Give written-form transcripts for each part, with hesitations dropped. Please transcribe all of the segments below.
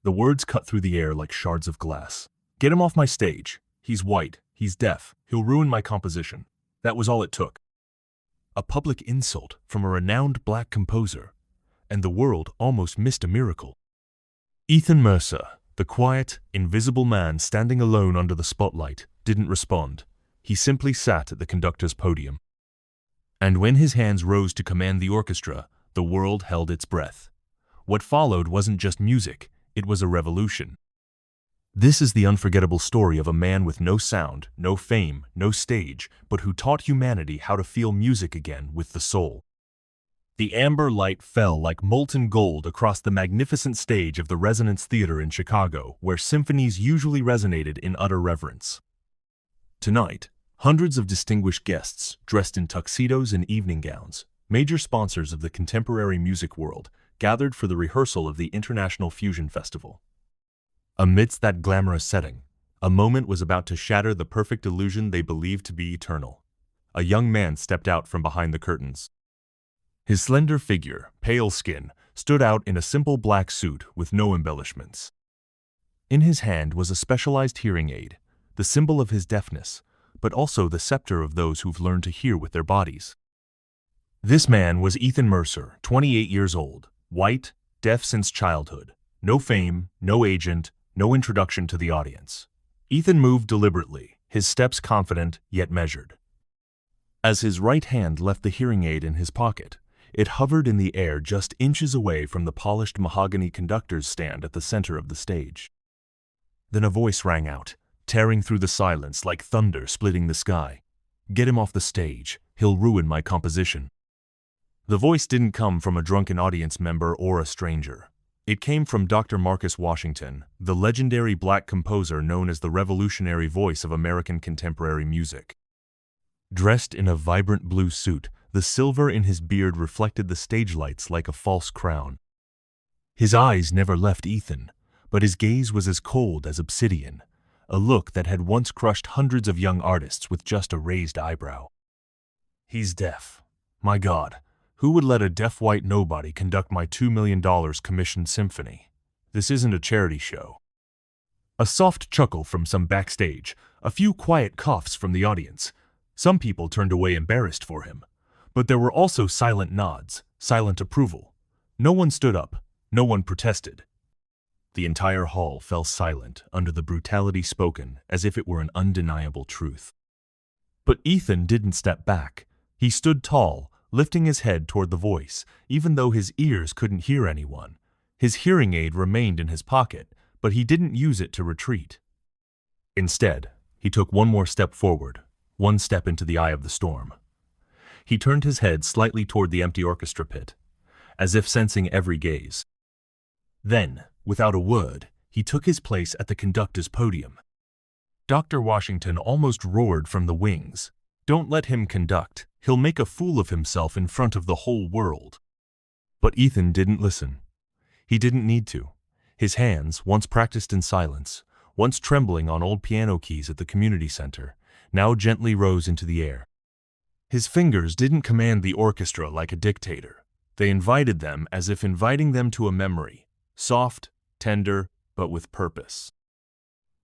The words cut through the air like shards of glass. "Get him off my stage. He's white. He's deaf. He'll ruin my composition." That was all it took. A public insult from a renowned black composer, and the world almost missed a miracle. Ethan Mercer, the quiet, invisible man standing alone under the spotlight, didn't respond. He simply sat at the conductor's podium. And when his hands rose to command the orchestra, the world held its breath. What followed wasn't just music, it was a revolution. This is the unforgettable story of a man with no sound, no fame, no stage, but who taught humanity how to feel music again with the soul. The amber light fell like molten gold across the magnificent stage of the Resonance Theater in Chicago, where symphonies usually resonated in utter reverence. Tonight, hundreds of distinguished guests, dressed in tuxedos and evening gowns, major sponsors of the contemporary music world, gathered for the rehearsal of the International Fusion Festival. Amidst that glamorous setting, a moment was about to shatter the perfect illusion they believed to be eternal. A young man stepped out from behind the curtains. His slender figure, pale skin, stood out in a simple black suit with no embellishments. In his hand was a specialized hearing aid, the symbol of his deafness, but also the scepter of those who've learned to hear with their bodies. This man was Ethan Mercer, 28 years old, white, deaf since childhood. No fame, no agent, no introduction to the audience. Ethan moved deliberately, his steps confident yet measured. As his right hand left the hearing aid in his pocket, it hovered in the air just inches away from the polished mahogany conductor's stand at the center of the stage. Then a voice rang out, tearing through the silence like thunder splitting the sky. "Get him off the stage. He'll ruin my composition." The voice didn't come from a drunken audience member or a stranger. It came from Dr. Marcus Washington, the legendary black composer known as the revolutionary voice of American contemporary music. Dressed in a vibrant blue suit, the silver in his beard reflected the stage lights like a false crown. His eyes never left Ethan, but his gaze was as cold as obsidian, a look that had once crushed hundreds of young artists with just a raised eyebrow. "He's deaf. My God. Who would let a deaf white nobody conduct my $2 million commissioned symphony? This isn't a charity show." A soft chuckle from some backstage, a few quiet coughs from the audience. Some people turned away embarrassed for him. But there were also silent nods, silent approval. No one stood up, no one protested. The entire hall fell silent under the brutality spoken as if it were an undeniable truth. But Ethan didn't step back. He stood tall, lifting his head toward the voice, even though his ears couldn't hear anyone. His hearing aid remained in his pocket, but he didn't use it to retreat. Instead, he took one more step forward, one step into the eye of the storm. He turned his head slightly toward the empty orchestra pit, as if sensing every gaze. Then, without a word, he took his place at the conductor's podium. Dr. Washington almost roared from the wings. "Don't let him conduct. He'll make a fool of himself in front of the whole world." But Ethan didn't listen. He didn't need to. His hands, once practiced in silence, once trembling on old piano keys at the community center, now gently rose into the air. His fingers didn't command the orchestra like a dictator. They invited them as if inviting them to a memory, soft, tender, but with purpose.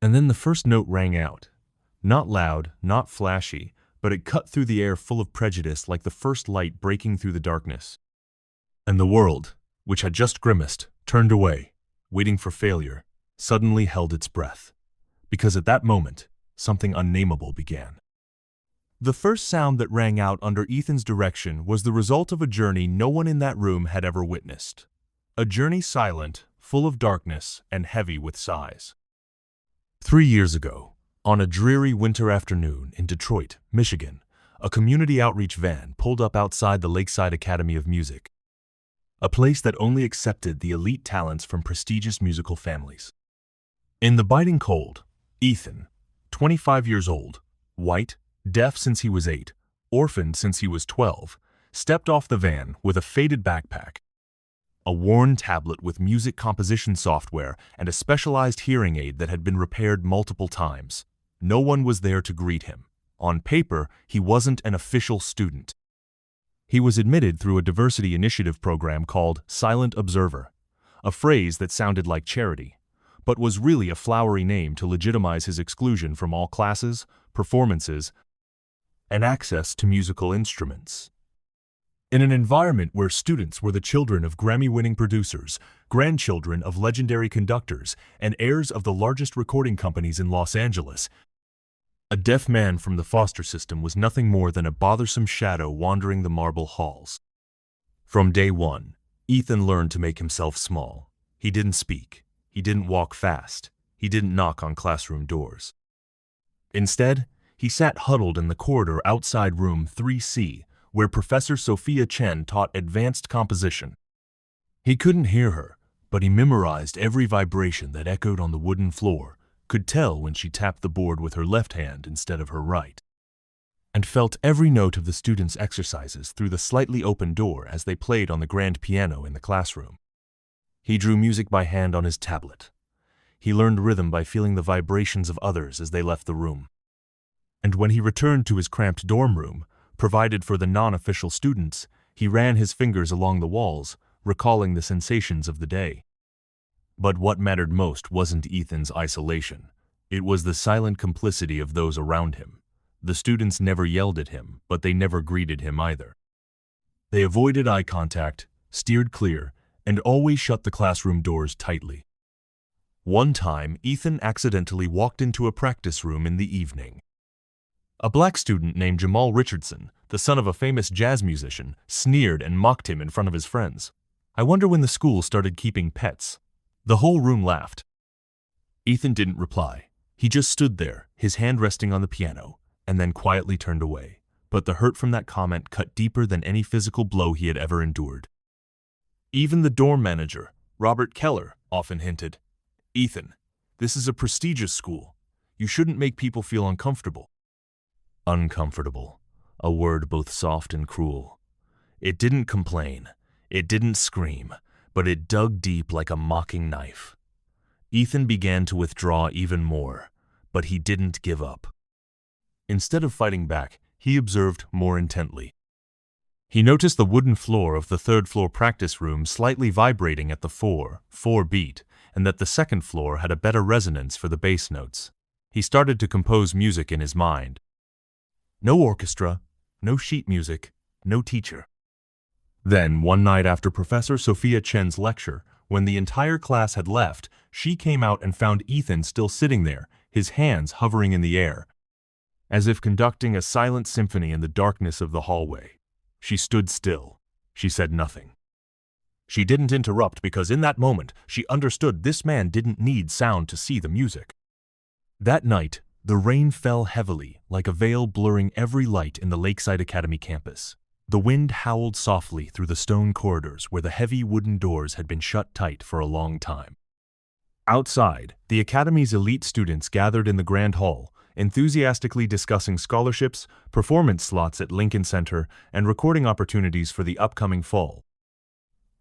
And then the first note rang out. Not loud, not flashy, but it cut through the air full of prejudice like the first light breaking through the darkness. And the world, which had just grimaced, turned away, waiting for failure, suddenly held its breath. Because at that moment, something unnameable began. The first sound that rang out under Ethan's direction was the result of a journey no one in that room had ever witnessed. A journey silent, full of darkness, and heavy with sighs. 3 years ago, on a dreary winter afternoon in Detroit, Michigan, a community outreach van pulled up outside the Lakeside Academy of Music, a place that only accepted the elite talents from prestigious musical families. In the biting cold, Ethan, 25 years old, white, deaf since he was 8, orphaned since he was 12, stepped off the van with a faded backpack, a worn tablet with music composition software, and a specialized hearing aid that had been repaired multiple times. No one was there to greet him. On paper, he wasn't an official student. He was admitted through a diversity initiative program called Silent Observer, a phrase that sounded like charity, but was really a flowery name to legitimize his exclusion from all classes, performances, and access to musical instruments. In an environment where students were the children of Grammy-winning producers, grandchildren of legendary conductors, and heirs of the largest recording companies in Los Angeles, a deaf man from the foster system was nothing more than a bothersome shadow wandering the marble halls. From day one, Ethan learned to make himself small. He didn't speak. He didn't walk fast. He didn't knock on classroom doors. Instead, he sat huddled in the corridor outside room 3C, where Professor Sophia Chen taught advanced composition. He couldn't hear her, but he memorized every vibration that echoed on the wooden floor, could tell when she tapped the board with her left hand instead of her right, and felt every note of the students' exercises through the slightly open door as they played on the grand piano in the classroom. He drew music by hand on his tablet. He learned rhythm by feeling the vibrations of others as they left the room. And when he returned to his cramped dorm room, provided for the non-official students, he ran his fingers along the walls, recalling the sensations of the day. But what mattered most wasn't Ethan's isolation. It was the silent complicity of those around him. The students never yelled at him, but they never greeted him either. They avoided eye contact, steered clear, and always shut the classroom doors tightly. One time, Ethan accidentally walked into a practice room in the evening. A black student named Jamal Richardson, the son of a famous jazz musician, sneered and mocked him in front of his friends. I wonder when the school started keeping pets. The whole room laughed. Ethan didn't reply. He just stood there, his hand resting on the piano, and then quietly turned away. But the hurt from that comment cut deeper than any physical blow he had ever endured. Even the dorm manager, Robert Keller, often hinted, "Ethan, this is a prestigious school. You shouldn't make people feel uncomfortable." Uncomfortable, a word both soft and cruel. It didn't complain, it didn't scream, but it dug deep like a mocking knife. Ethan began to withdraw even more, but he didn't give up. Instead of fighting back, he observed more intently. He noticed the wooden floor of the third-floor practice room slightly vibrating at the 4/4 beat, and that the second floor had a better resonance for the bass notes. He started to compose music in his mind. No orchestra, no sheet music, no teacher. Then, one night after Professor Sophia Chen's lecture, when the entire class had left, she came out and found Ethan still sitting there, his hands hovering in the air, as if conducting a silent symphony in the darkness of the hallway. She stood still. She said nothing. She didn't interrupt because in that moment she understood this man didn't need sound to see the music. That night, the rain fell heavily, like a veil blurring every light in the Lakeside Academy campus. The wind howled softly through the stone corridors where the heavy wooden doors had been shut tight for a long time. Outside, the Academy's elite students gathered in the Grand Hall, enthusiastically discussing scholarships, performance slots at Lincoln Center, and recording opportunities for the upcoming fall.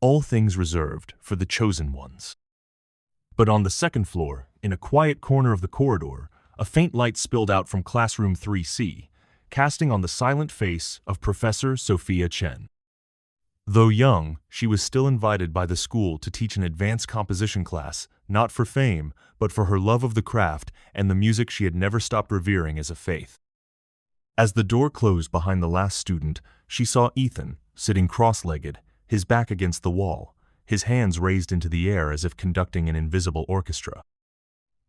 All things reserved for the chosen ones. But on the second floor, in a quiet corner of the corridor, a faint light spilled out from classroom 3C, casting on the silent face of Professor Sophia Chen. Though young, she was still invited by the school to teach an advanced composition class, not for fame, but for her love of the craft and the music she had never stopped revering as a faith. As the door closed behind the last student, she saw Ethan, sitting cross-legged, his back against the wall, his hands raised into the air as if conducting an invisible orchestra.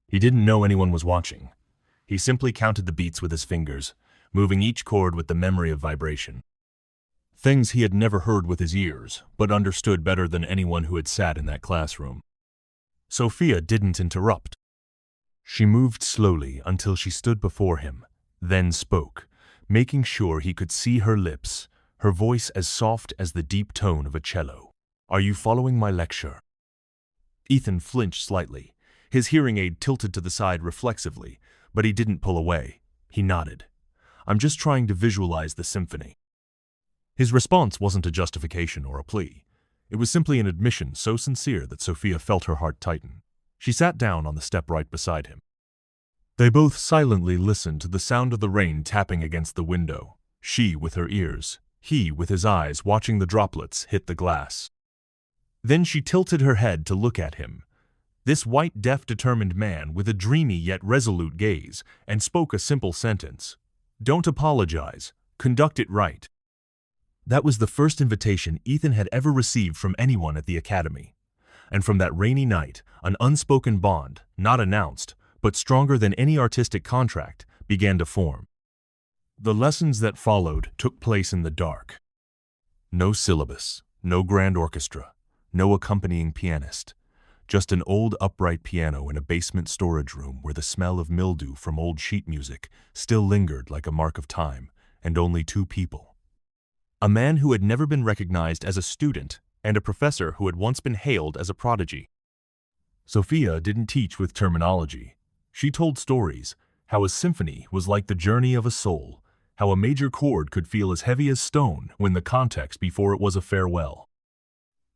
He didn't know anyone was watching. He simply counted the beats with his fingers, moving each chord with the memory of vibration. Things he had never heard with his ears, but understood better than anyone who had sat in that classroom. Sophia didn't interrupt. She moved slowly until she stood before him, then spoke, making sure he could see her lips, her voice as soft as the deep tone of a cello. "Are you following my lecture?" Ethan flinched slightly. His hearing aid tilted to the side reflexively, but he didn't pull away. He nodded. "I'm just trying to visualize the symphony." His response wasn't a justification or a plea. It was simply an admission so sincere that Sophia felt her heart tighten. She sat down on the step right beside him. They both silently listened to the sound of the rain tapping against the window, she with her ears, he with his eyes watching the droplets hit the glass. Then she tilted her head to look at him. This white, deaf, determined man with a dreamy yet resolute gaze, and spoke a simple sentence. "Don't apologize. Conduct it right." That was the first invitation Ethan had ever received from anyone at the academy. And from that rainy night, an unspoken bond, not announced, but stronger than any artistic contract, began to form. The lessons that followed took place in the dark. No syllabus, no grand orchestra, no accompanying pianist. Just an old upright piano in a basement storage room where the smell of mildew from old sheet music still lingered like a mark of time, and only two people. A man who had never been recognized as a student, and a professor who had once been hailed as a prodigy. Sophia didn't teach with terminology. She told stories, how a symphony was like the journey of a soul, how a major chord could feel as heavy as stone when the context before it was a farewell.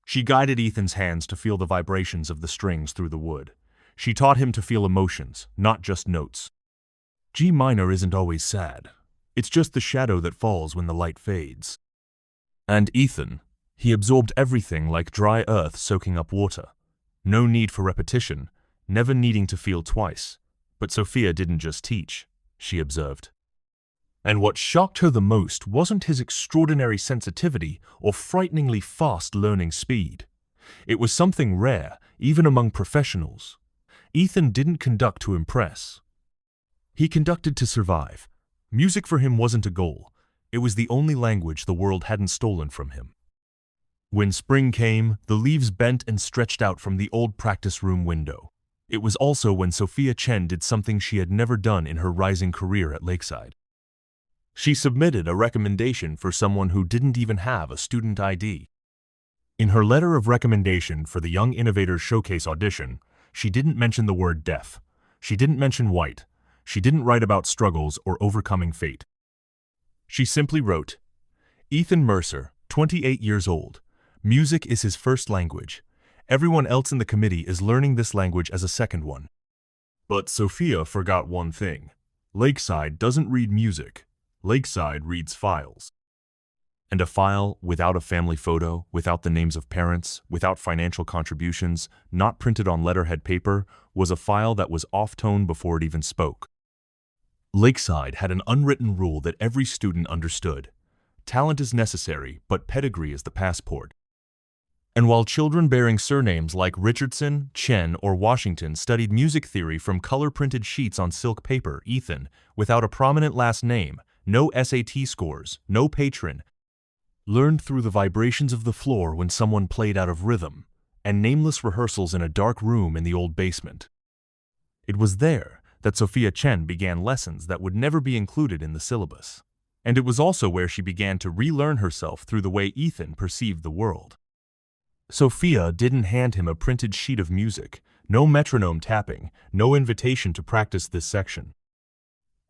She guided Ethan's hands to feel the vibrations of the strings through the wood. She taught him to feel emotions, not just notes. G minor isn't always sad. It's just the shadow that falls when the light fades. And Ethan, he absorbed everything like dry earth soaking up water. No need for repetition, never needing to feel twice. But Sophia didn't just teach, she observed. And what shocked her the most wasn't his extraordinary sensitivity or frighteningly fast learning speed. It was something rare, even among professionals. Ethan didn't conduct to impress. He conducted to survive. Music for him wasn't a goal. It was the only language the world hadn't stolen from him. When spring came, the leaves bent and stretched out from the old practice room window. It was also when Sophia Chen did something she had never done in her rising career at Lakeside. She submitted a recommendation for someone who didn't even have a student ID. In her letter of recommendation for the Young Innovators Showcase audition, she didn't mention the word deaf. She didn't mention white. She didn't write about struggles or overcoming fate. She simply wrote, "Ethan Mercer, 28 years old. Music is his first language. Everyone else in the committee is learning this language as a second one." But Sophia forgot one thing. Lakeside doesn't read music. Lakeside reads files. And a file without a family photo, without the names of parents, without financial contributions, not printed on letterhead paper, was a file that was off-tone before it even spoke. Lakeside had an unwritten rule that every student understood. Talent is necessary, but pedigree is the passport. And while children bearing surnames like Richardson, Chen, or Washington studied music theory from color-printed sheets on silk paper, Ethan, without a prominent last name, no SAT scores, no patron, learned through the vibrations of the floor when someone played out of rhythm, and nameless rehearsals in a dark room in the old basement. It was there that Sophia Chen began lessons that would never be included in the syllabus. And it was also where she began to relearn herself through the way Ethan perceived the world. Sophia didn't hand him a printed sheet of music, no metronome tapping, no invitation to practice this section.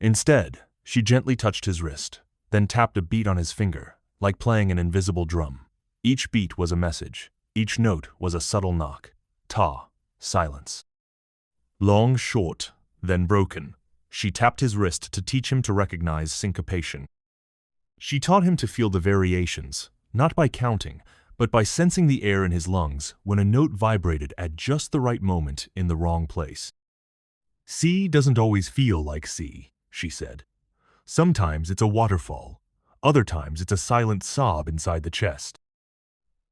Instead, she gently touched his wrist, then tapped a beat on his finger, like playing an invisible drum. Each beat was a message. Each note was a subtle knock. Ta, silence. Long, short, then broken. She tapped his wrist to teach him to recognize syncopation. She taught him to feel the variations, not by counting, but by sensing the air in his lungs when a note vibrated at just the right moment in the wrong place. C doesn't always feel like C, she said. Sometimes it's a waterfall. Other times it's a silent sob inside the chest.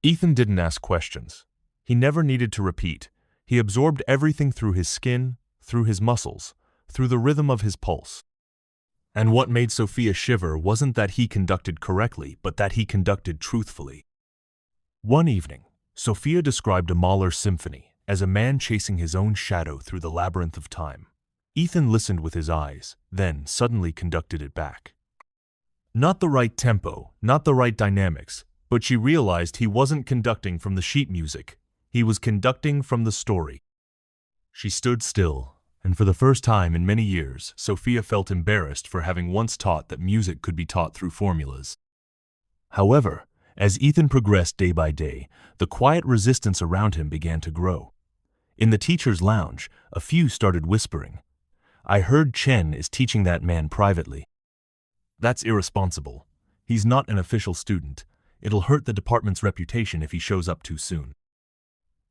Ethan didn't ask questions. He never needed to repeat. He absorbed everything through his skin, through his muscles, through the rhythm of his pulse. And what made Sophia shiver wasn't that he conducted correctly, but that he conducted truthfully. One evening, Sophia described a Mahler symphony as a man chasing his own shadow through the labyrinth of time. Ethan listened with his eyes, then suddenly conducted it back. Not the right tempo, not the right dynamics, but she realized he wasn't conducting from the sheet music. He was conducting from the story. She stood still, and for the first time in many years, Sophia felt embarrassed for having once taught that music could be taught through formulas. However, as Ethan progressed day by day, the quiet resistance around him began to grow. In the teacher's lounge, a few started whispering, "I heard Chen is teaching that man privately. That's irresponsible. He's not an official student. It'll hurt the department's reputation if he shows up too soon."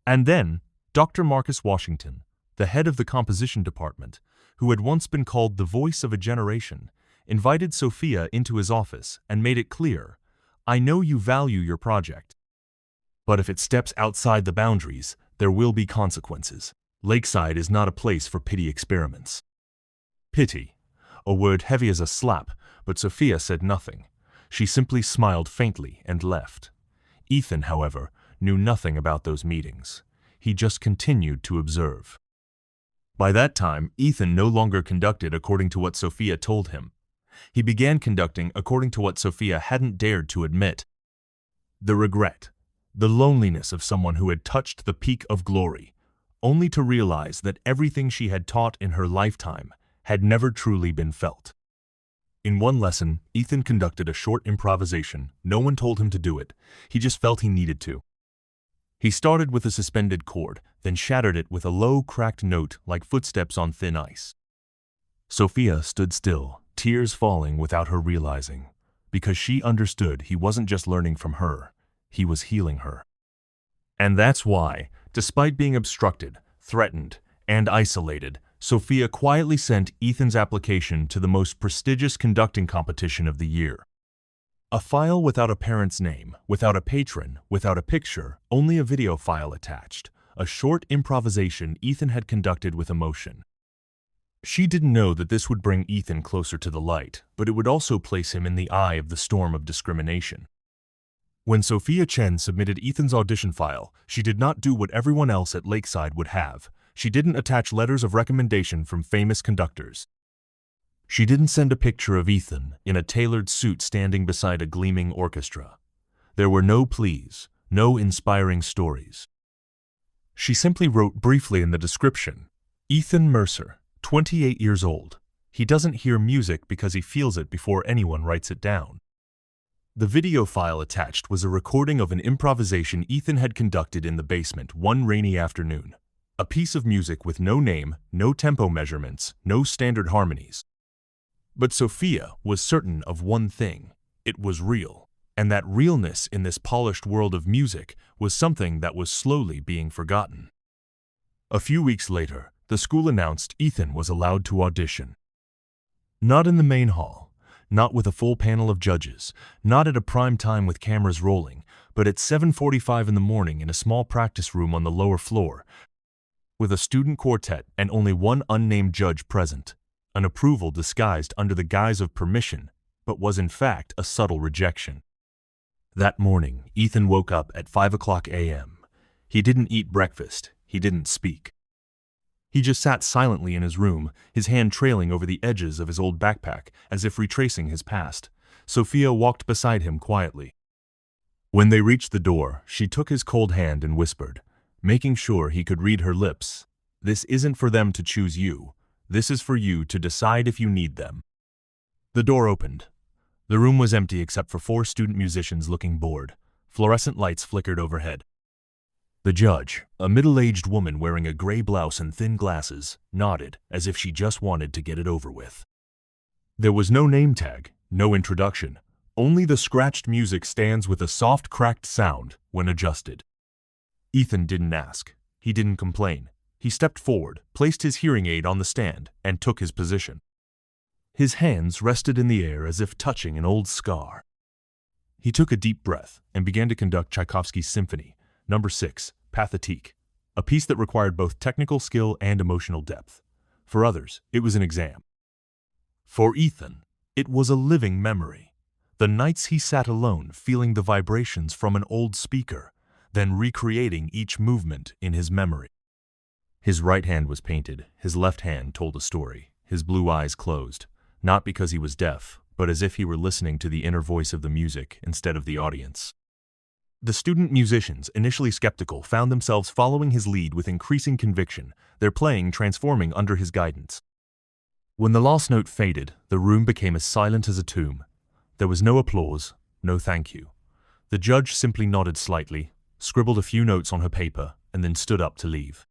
And then, Dr. Marcus Washington, the head of the composition department, who had once been called the voice of a generation, invited Sophia into his office and made it clear, "I know you value your project, but if it steps outside the boundaries, there will be consequences. Lakeside is not a place for pity experiments." Pity, a word heavy as a slap, but Sophia said nothing. She simply smiled faintly and left. Ethan, however, knew nothing about those meetings. He just continued to observe. By that time, Ethan no longer conducted according to what Sophia told him. He began conducting according to what Sophia hadn't dared to admit. The regret, the loneliness of someone who had touched the peak of glory, only to realize that everything she had taught in her lifetime had never truly been felt. In one lesson, Ethan conducted a short improvisation. No one told him to do it. He just felt he needed to. He started with a suspended chord, then shattered it with a low, cracked note like footsteps on thin ice. Sophia stood still, tears falling without her realizing, because she understood he wasn't just learning from her, he was healing her. And that's why, despite being obstructed, threatened, and isolated, Sophia quietly sent Ethan's application to the most prestigious conducting competition of the year. A file without a parent's name, without a patron, without a picture, only a video file attached, a short improvisation Ethan had conducted with emotion. She didn't know that this would bring Ethan closer to the light, but it would also place him in the eye of the storm of discrimination. When Sophia Chen submitted Ethan's audition file, she did not do what everyone else at Lakeside would have. She didn't attach letters of recommendation from famous conductors. She didn't send a picture of Ethan in a tailored suit standing beside a gleaming orchestra. There were no pleas, no inspiring stories. She simply wrote briefly in the description, "Ethan Mercer, 28 years old. He doesn't hear music because he feels it before anyone writes it down." The video file attached was a recording of an improvisation Ethan had conducted in the basement one rainy afternoon. A piece of music with no name, no tempo measurements, no standard harmonies. But Sophia was certain of one thing: it was real, and that realness in this polished world of music was something that was slowly being forgotten. A few weeks later, the school announced Ethan was allowed to audition. Not in the main hall, not with a full panel of judges, not at a prime time with cameras rolling, but at 7:45 in the morning in a small practice room on the lower floor, with a student quartet and only one unnamed judge present. An approval disguised under the guise of permission, but was in fact a subtle rejection. That morning, Ethan woke up at 5 a.m. He didn't eat breakfast. He didn't speak. He just sat silently in his room, his hand trailing over the edges of his old backpack, as if retracing his past. Sophia walked beside him quietly. When they reached the door, she took his cold hand and whispered, making sure he could read her lips, "This isn't for them to choose you. This is for you to decide if you need them." The door opened. The room was empty except for 4 student musicians looking bored. Fluorescent lights flickered overhead. The judge, a middle-aged woman wearing a gray blouse and thin glasses, nodded as if she just wanted to get it over with. There was no name tag, no introduction, only the scratched music stands with a soft cracked sound when adjusted. Ethan didn't ask. He didn't complain. He stepped forward, placed his hearing aid on the stand, and took his position. His hands rested in the air as if touching an old scar. He took a deep breath and began to conduct Tchaikovsky's Symphony, No. 6, Pathétique, a piece that required both technical skill and emotional depth. For others, it was an exam. For Ethan, it was a living memory. The nights he sat alone, feeling the vibrations from an old speaker, then recreating each movement in his memory. His right hand was painted, his left hand told a story, his blue eyes closed, not because he was deaf, but as if he were listening to the inner voice of the music instead of the audience. The student musicians, initially skeptical, found themselves following his lead with increasing conviction, their playing transforming under his guidance. When the last note faded, the room became as silent as a tomb. There was no applause, no thank you. The judge simply nodded slightly, scribbled a few notes on her paper, and then stood up to leave.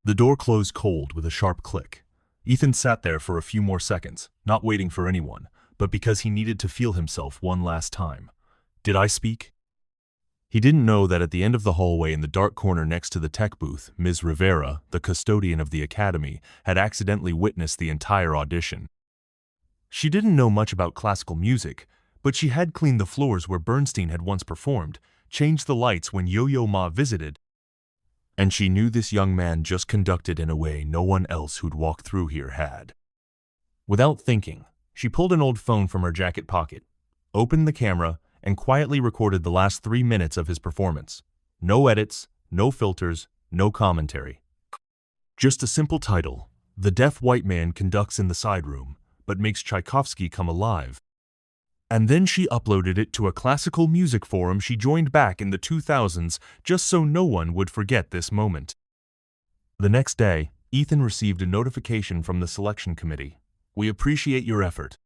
The door closed cold with a sharp click. Ethan sat there for a few more seconds, not waiting for anyone, but because he needed to feel himself one last time. Did I speak? He didn't know that at the end of the hallway in the dark corner next to the tech booth, Ms. Rivera, the custodian of the academy, had accidentally witnessed the entire audition. She didn't know much about classical music, but she had cleaned the floors where Bernstein had once performed, changed the lights when Yo-Yo Ma visited, and she knew this young man just conducted in a way no one else who'd walked through here had. Without thinking, she pulled an old phone from her jacket pocket, opened the camera, and quietly recorded the last 3 minutes of his performance. No edits, no filters, no commentary. Just a simple title: The Deaf White Man Conducts in the Side Room, but Makes Tchaikovsky Come Alive. And then she uploaded it to a classical music forum she joined back in the 2000s just so no one would forget this moment. The next day, Ethan received a notification from the selection committee. "We appreciate your effort.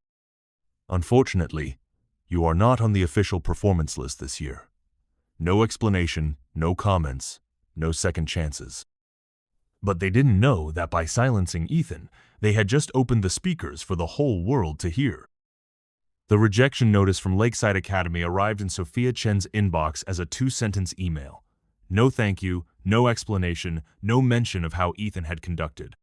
Unfortunately, you are not on the official performance list this year. No explanation, no comments, no second chances." But they didn't know that by silencing Ethan, they had just opened the speakers for the whole world to hear. The rejection notice from Lakeside Academy arrived in Sophia Chen's inbox as a 2-sentence email. No thank you, no explanation, no mention of how Ethan had conducted.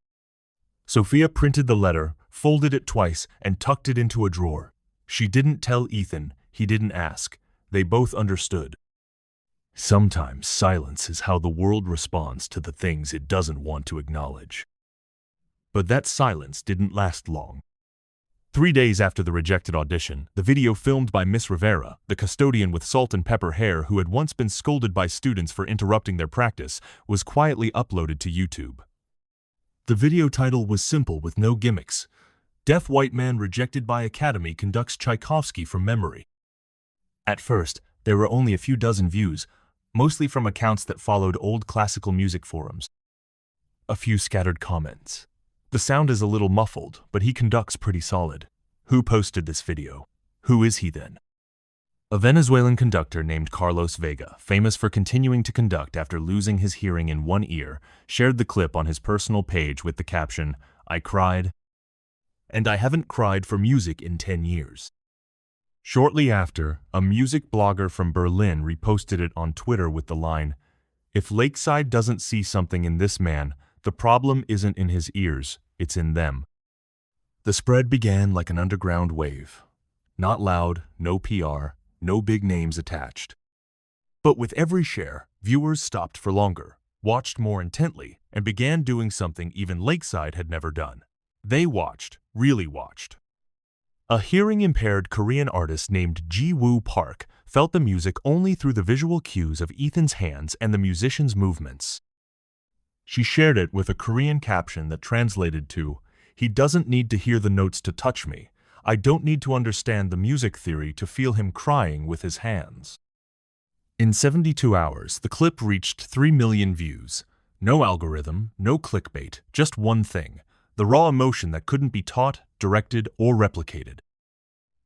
Sophia printed the letter, folded it twice, and tucked it into a drawer. She didn't tell Ethan, he didn't ask. They both understood. Sometimes silence is how the world responds to the things it doesn't want to acknowledge. But that silence didn't last long. 3 days after the rejected audition, the video filmed by Miss Rivera, the custodian with salt and pepper hair who had once been scolded by students for interrupting their practice, was quietly uploaded to YouTube. The video title was simple with no gimmicks: "Deaf White Man Rejected by Academy Conducts Tchaikovsky from Memory." At first, there were only a few dozen views, mostly from accounts that followed old classical music forums. A few scattered comments. "The sound is a little muffled, but he conducts pretty solid. Who posted this video? Who is he then?" A Venezuelan conductor named Carlos Vega, famous for continuing to conduct after losing his hearing in one ear, shared the clip on his personal page with the caption, "I cried, and I haven't cried for music in 10 years. Shortly after, a music blogger from Berlin reposted it on Twitter with the line, "If Lakeside doesn't see something in this man, the problem isn't in his ears, it's in them." The spread began like an underground wave. Not loud, no PR, no big names attached. But with every share, viewers stopped for longer, watched more intently, and began doing something even Lakeside had never done. They watched, really watched. A hearing-impaired Korean artist named Ji-woo Park felt the music only through the visual cues of Ethan's hands and the musician's movements. She shared it with a Korean caption that translated to, "He doesn't need to hear the notes to touch me. I don't need to understand the music theory to feel him crying with his hands." In 72 hours, the clip reached 3 million views. No algorithm, no clickbait, just one thing: the raw emotion that couldn't be taught, directed, or replicated.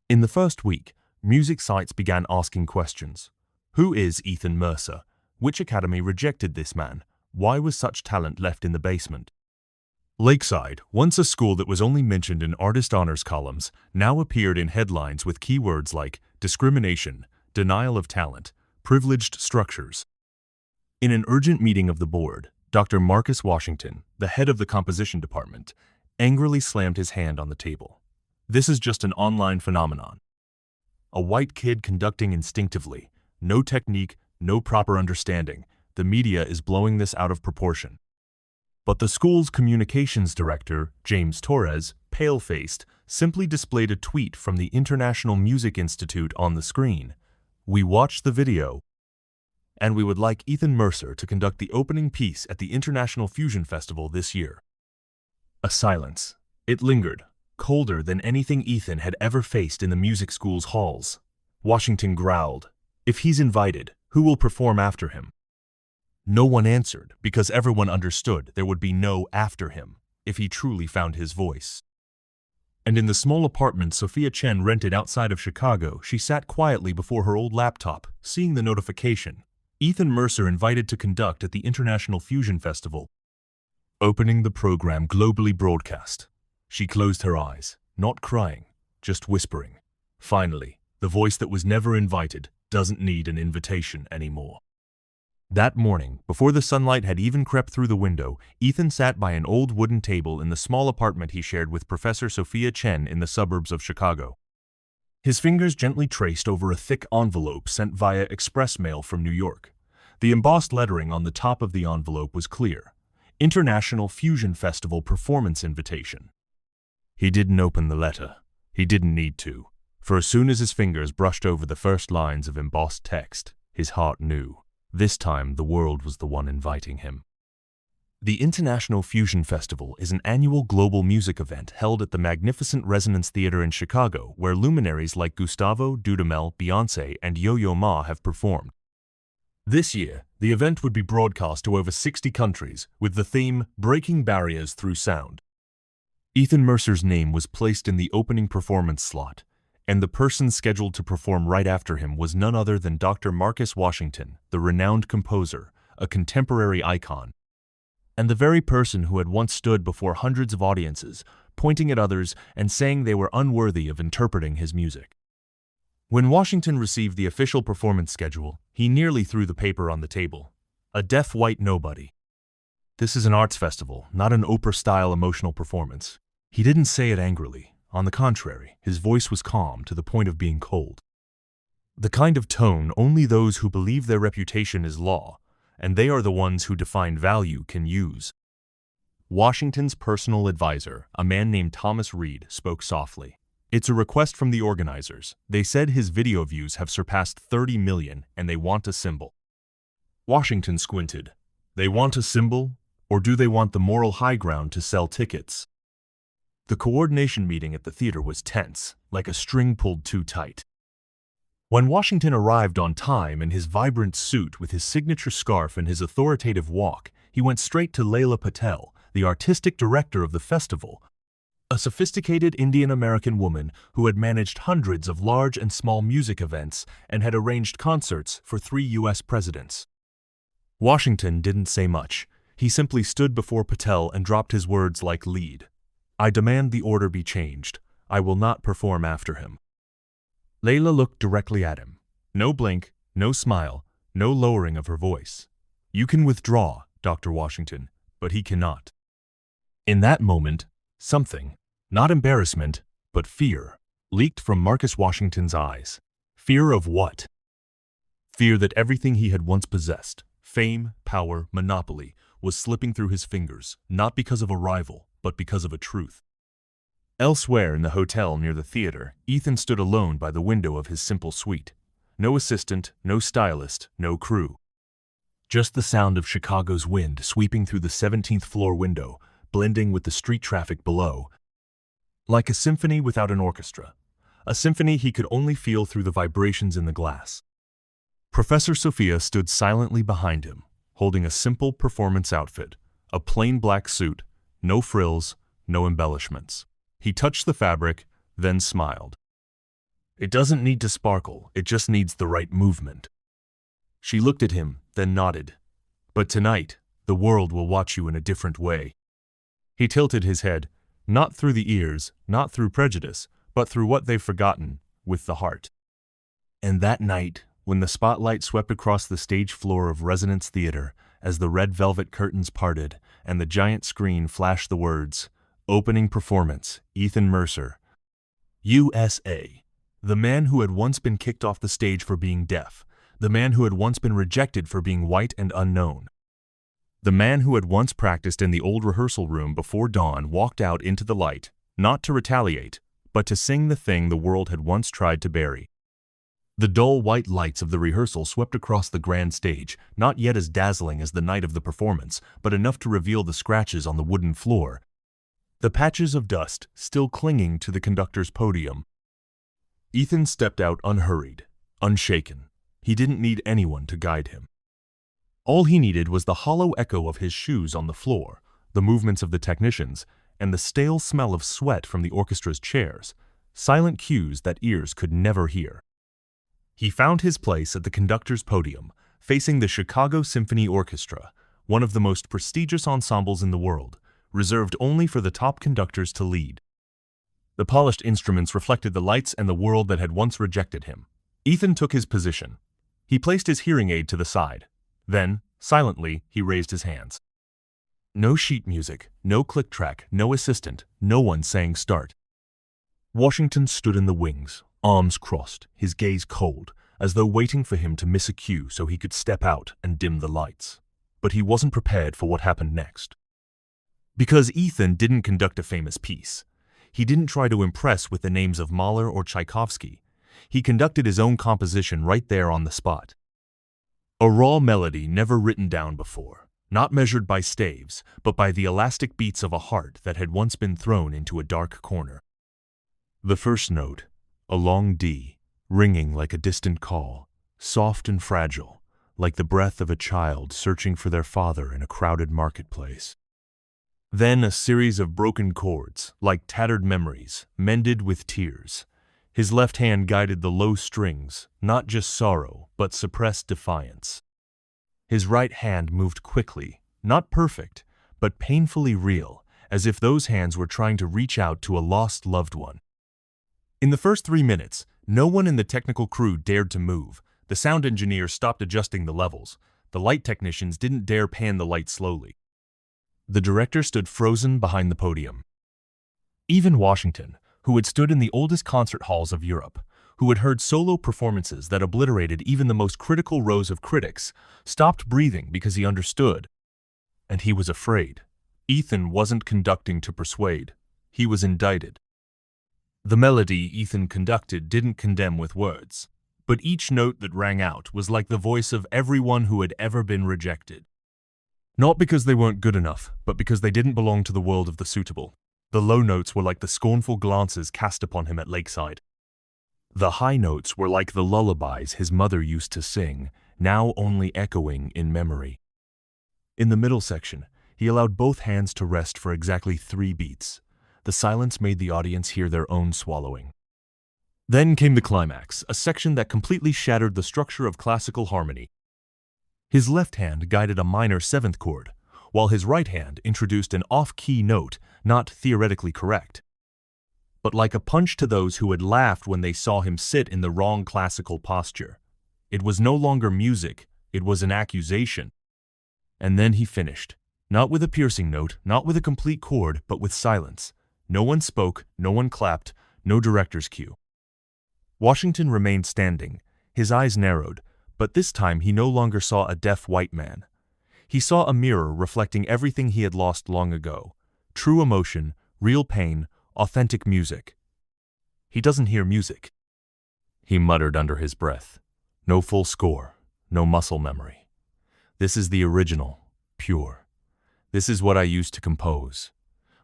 In the first week, music sites began asking questions. Who is Ethan Mercer? Which academy rejected this man? Why was such talent left in the basement? Lakeside, once a school that was only mentioned in artist honors columns, now appeared in headlines with keywords like discrimination, denial of talent, privileged structures. In an urgent meeting of the board, Dr. Marcus Washington, the head of the composition department, angrily slammed his hand on the table. "This is just an online phenomenon. A white kid conducting instinctively, no technique, no proper understanding. The media is blowing this out of proportion." But the school's communications director, James Torres, pale-faced, simply displayed a tweet from the International Music Institute on the screen. "We watched the video, and we would like Ethan Mercer to conduct the opening piece at the International Fusion Festival this year." A silence. It lingered, colder than anything Ethan had ever faced in the music school's halls. Washington growled, "If he's invited, who will perform after him?" No one answered because everyone understood there would be no after him if he truly found his voice. And in the small apartment Sophia Chen rented outside of Chicago, she sat quietly before her old laptop, seeing the notification. Ethan Mercer invited to conduct at the International Fusion Festival. Opening the program globally broadcast. She closed her eyes, not crying, just whispering. Finally, the voice that was never invited, doesn't need an invitation anymore. That morning, before the sunlight had even crept through the window, Ethan sat by an old wooden table in the small apartment he shared with Professor Sophia Chen in the suburbs of Chicago. His fingers gently traced over a thick envelope sent via express mail from New York. The embossed lettering on the top of the envelope was clear: International Fusion Festival Performance Invitation. He didn't open the letter. He didn't need to, for as soon as his fingers brushed over the first lines of embossed text, his heart knew. This time, the world was the one inviting him. The International Fusion Festival is an annual global music event held at the magnificent Resonance Theater in Chicago, where luminaries like Gustavo Dudamel, Beyoncé, and Yo-Yo Ma have performed. This year, the event would be broadcast to over 60 countries, with the theme Breaking Barriers Through Sound. Ethan Mercer's name was placed in the opening performance slot, and the person scheduled to perform right after him was none other than Dr. Marcus Washington, the renowned composer, a contemporary icon, and the very person who had once stood before hundreds of audiences, pointing at others and saying they were unworthy of interpreting his music. When Washington received the official performance schedule, he nearly threw the paper on the table. A deaf white nobody. This is an arts festival, not an opera-style emotional performance. He didn't say it angrily. On the contrary, his voice was calm to the point of being cold. The kind of tone only those who believe their reputation is law, and they are the ones who define value, can use. Washington's personal advisor, a man named Thomas Reed, spoke softly. It's a request from the organizers. They said his video views have surpassed 30 million, and they want a symbol. Washington squinted. They want a symbol, or do they want the moral high ground to sell tickets? The coordination meeting at the theater was tense, like a string pulled too tight. When Washington arrived on time in his vibrant suit with his signature scarf and his authoritative walk, he went straight to Leila Patel, the artistic director of the festival, a sophisticated Indian-American woman who had managed hundreds of large and small music events and had arranged concerts for 3 U.S. presidents. Washington didn't say much. He simply stood before Patel and dropped his words like lead. I demand the order be changed. I will not perform after him. Leila looked directly at him. No blink, no smile, no lowering of her voice. You can withdraw, Dr. Washington, but he cannot. In that moment, something, not embarrassment, but fear, leaked from Marcus Washington's eyes. Fear of what? Fear that everything he had once possessed, fame, power, monopoly, was slipping through his fingers, not because of a rival, but because of a truth. Elsewhere in the hotel near the theater, Ethan stood alone by the window of his simple suite. No assistant, no stylist, no crew. Just the sound of Chicago's wind sweeping through the 17th floor window, blending with the street traffic below. Like a symphony without an orchestra. A symphony he could only feel through the vibrations in the glass. Professor Sophia stood silently behind him, holding a simple performance outfit, a plain black suit, no frills, no embellishments. He touched the fabric, then smiled. It doesn't need to sparkle, it just needs the right movement. She looked at him, then nodded. But tonight, the world will watch you in a different way. He tilted his head, not through the ears, not through prejudice, but through what they've forgotten, with the heart. And that night, when the spotlight swept across the stage floor of Resonance Theater, as the red velvet curtains parted and the giant screen flashed the words, Opening Performance, Ethan Mercer, USA, the man who had once been kicked off the stage for being deaf, the man who had once been rejected for being white and unknown, the man who had once practiced in the old rehearsal room before dawn walked out into the light, not to retaliate, but to sing the thing the world had once tried to bury. The dull white lights of the rehearsal swept across the grand stage, not yet as dazzling as the night of the performance, but enough to reveal the scratches on the wooden floor, the patches of dust still clinging to the conductor's podium. Ethan stepped out unhurried, unshaken. He didn't need anyone to guide him. All he needed was the hollow echo of his shoes on the floor, the movements of the technicians, and the stale smell of sweat from the orchestra's chairs, silent cues that ears could never hear. He found his place at the conductor's podium, facing the Chicago Symphony Orchestra, one of the most prestigious ensembles in the world, reserved only for the top conductors to lead. The polished instruments reflected the lights and the world that had once rejected him. Ethan took his position, He placed his hearing aid to the side. Then, silently, he raised his hands. No sheet music, no click track, no assistant, no one saying start. Washington stood in the wings, arms crossed, his gaze cold, as though waiting for him to miss a cue so he could step out and dim the lights. But he wasn't prepared for what happened next. Because Ethan didn't conduct a famous piece. He didn't try to impress with the names of Mahler or Tchaikovsky. He conducted his own composition right there on the spot. A raw melody never written down before, not measured by staves, but by the elastic beats of a heart that had once been thrown into a dark corner. The first note, a long D, ringing like a distant call, soft and fragile, like the breath of a child searching for their father in a crowded marketplace. Then a series of broken chords, like tattered memories, mended with tears. His left hand guided the low strings, not just sorrow, but suppressed defiance. His right hand moved quickly, not perfect, but painfully real, as if those hands were trying to reach out to a lost loved one. In the first 3 minutes, no one in the technical crew dared to move. The sound engineer stopped adjusting the levels. The light technicians didn't dare pan the light slowly. The director stood frozen behind the podium. Even Washington, who had stood in the oldest concert halls of Europe, who had heard solo performances that obliterated even the most critical rows of critics, stopped breathing because he understood. And he was afraid. Ethan wasn't conducting to persuade. He was indicted. The melody Ethan conducted didn't condemn with words, but each note that rang out was like the voice of everyone who had ever been rejected. Not because they weren't good enough, but because they didn't belong to the world of the suitable. The low notes were like the scornful glances cast upon him at Lakeside. The high notes were like the lullabies his mother used to sing, now only echoing in memory. In the middle section, he allowed both hands to rest for exactly 3 beats. The silence made the audience hear their own swallowing. Then came the climax, a section that completely shattered the structure of classical harmony. His left hand guided a minor 7th chord, while his right hand introduced an off-key note, not theoretically correct, but like a punch to those who had laughed when they saw him sit in the wrong classical posture. It was no longer music, it was an accusation. And then he finished, not with a piercing note, not with a complete chord, but with silence. No one spoke, no one clapped, no director's cue. Washington remained standing, his eyes narrowed, but this time he no longer saw a deaf white man. He saw a mirror reflecting everything he had lost long ago. True emotion, real pain, authentic music. He doesn't hear music, he muttered under his breath. No full score, no muscle memory. This is the original, pure. This is what I used to compose,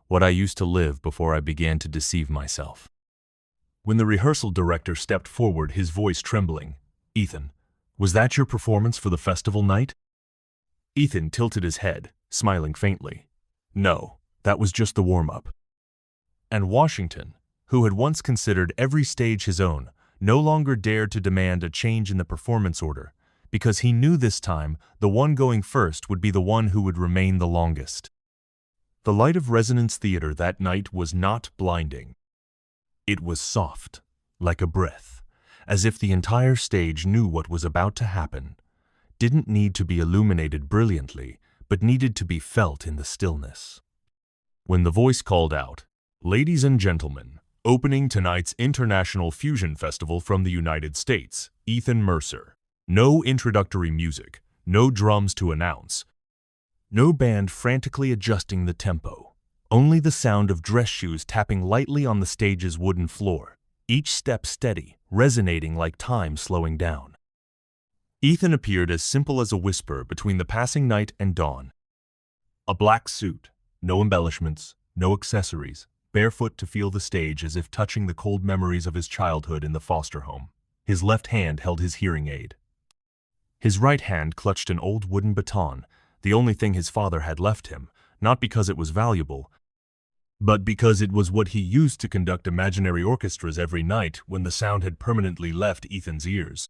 what I used to live before I began to deceive myself. When the rehearsal director stepped forward, his voice trembling, "Ethan, was that your performance for the festival night?" Ethan tilted his head, smiling faintly. "No, that was just the warm-up." And Washington, who had once considered every stage his own, no longer dared to demand a change in the performance order, because he knew this time the one going first would be the one who would remain the longest. The light of Resonance Theater that night was not blinding. It was soft, like a breath, as if the entire stage knew what was about to happen, didn't need to be illuminated brilliantly, but needed to be felt in the stillness. When the voice called out, "Ladies and gentlemen, opening tonight's International Fusion Festival from the United States, Ethan Mercer." No introductory music, no drums to announce, no band frantically adjusting the tempo, only the sound of dress shoes tapping lightly on the stage's wooden floor, each step steady, resonating like time slowing down. Ethan appeared as simple as a whisper between the passing night and dawn. A black suit, no embellishments, no accessories, barefoot to feel the stage as if touching the cold memories of his childhood in the foster home. His left hand held his hearing aid. His right hand clutched an old wooden baton, the only thing his father had left him, not because it was valuable, but because it was what he used to conduct imaginary orchestras every night when the sound had permanently left Ethan's ears.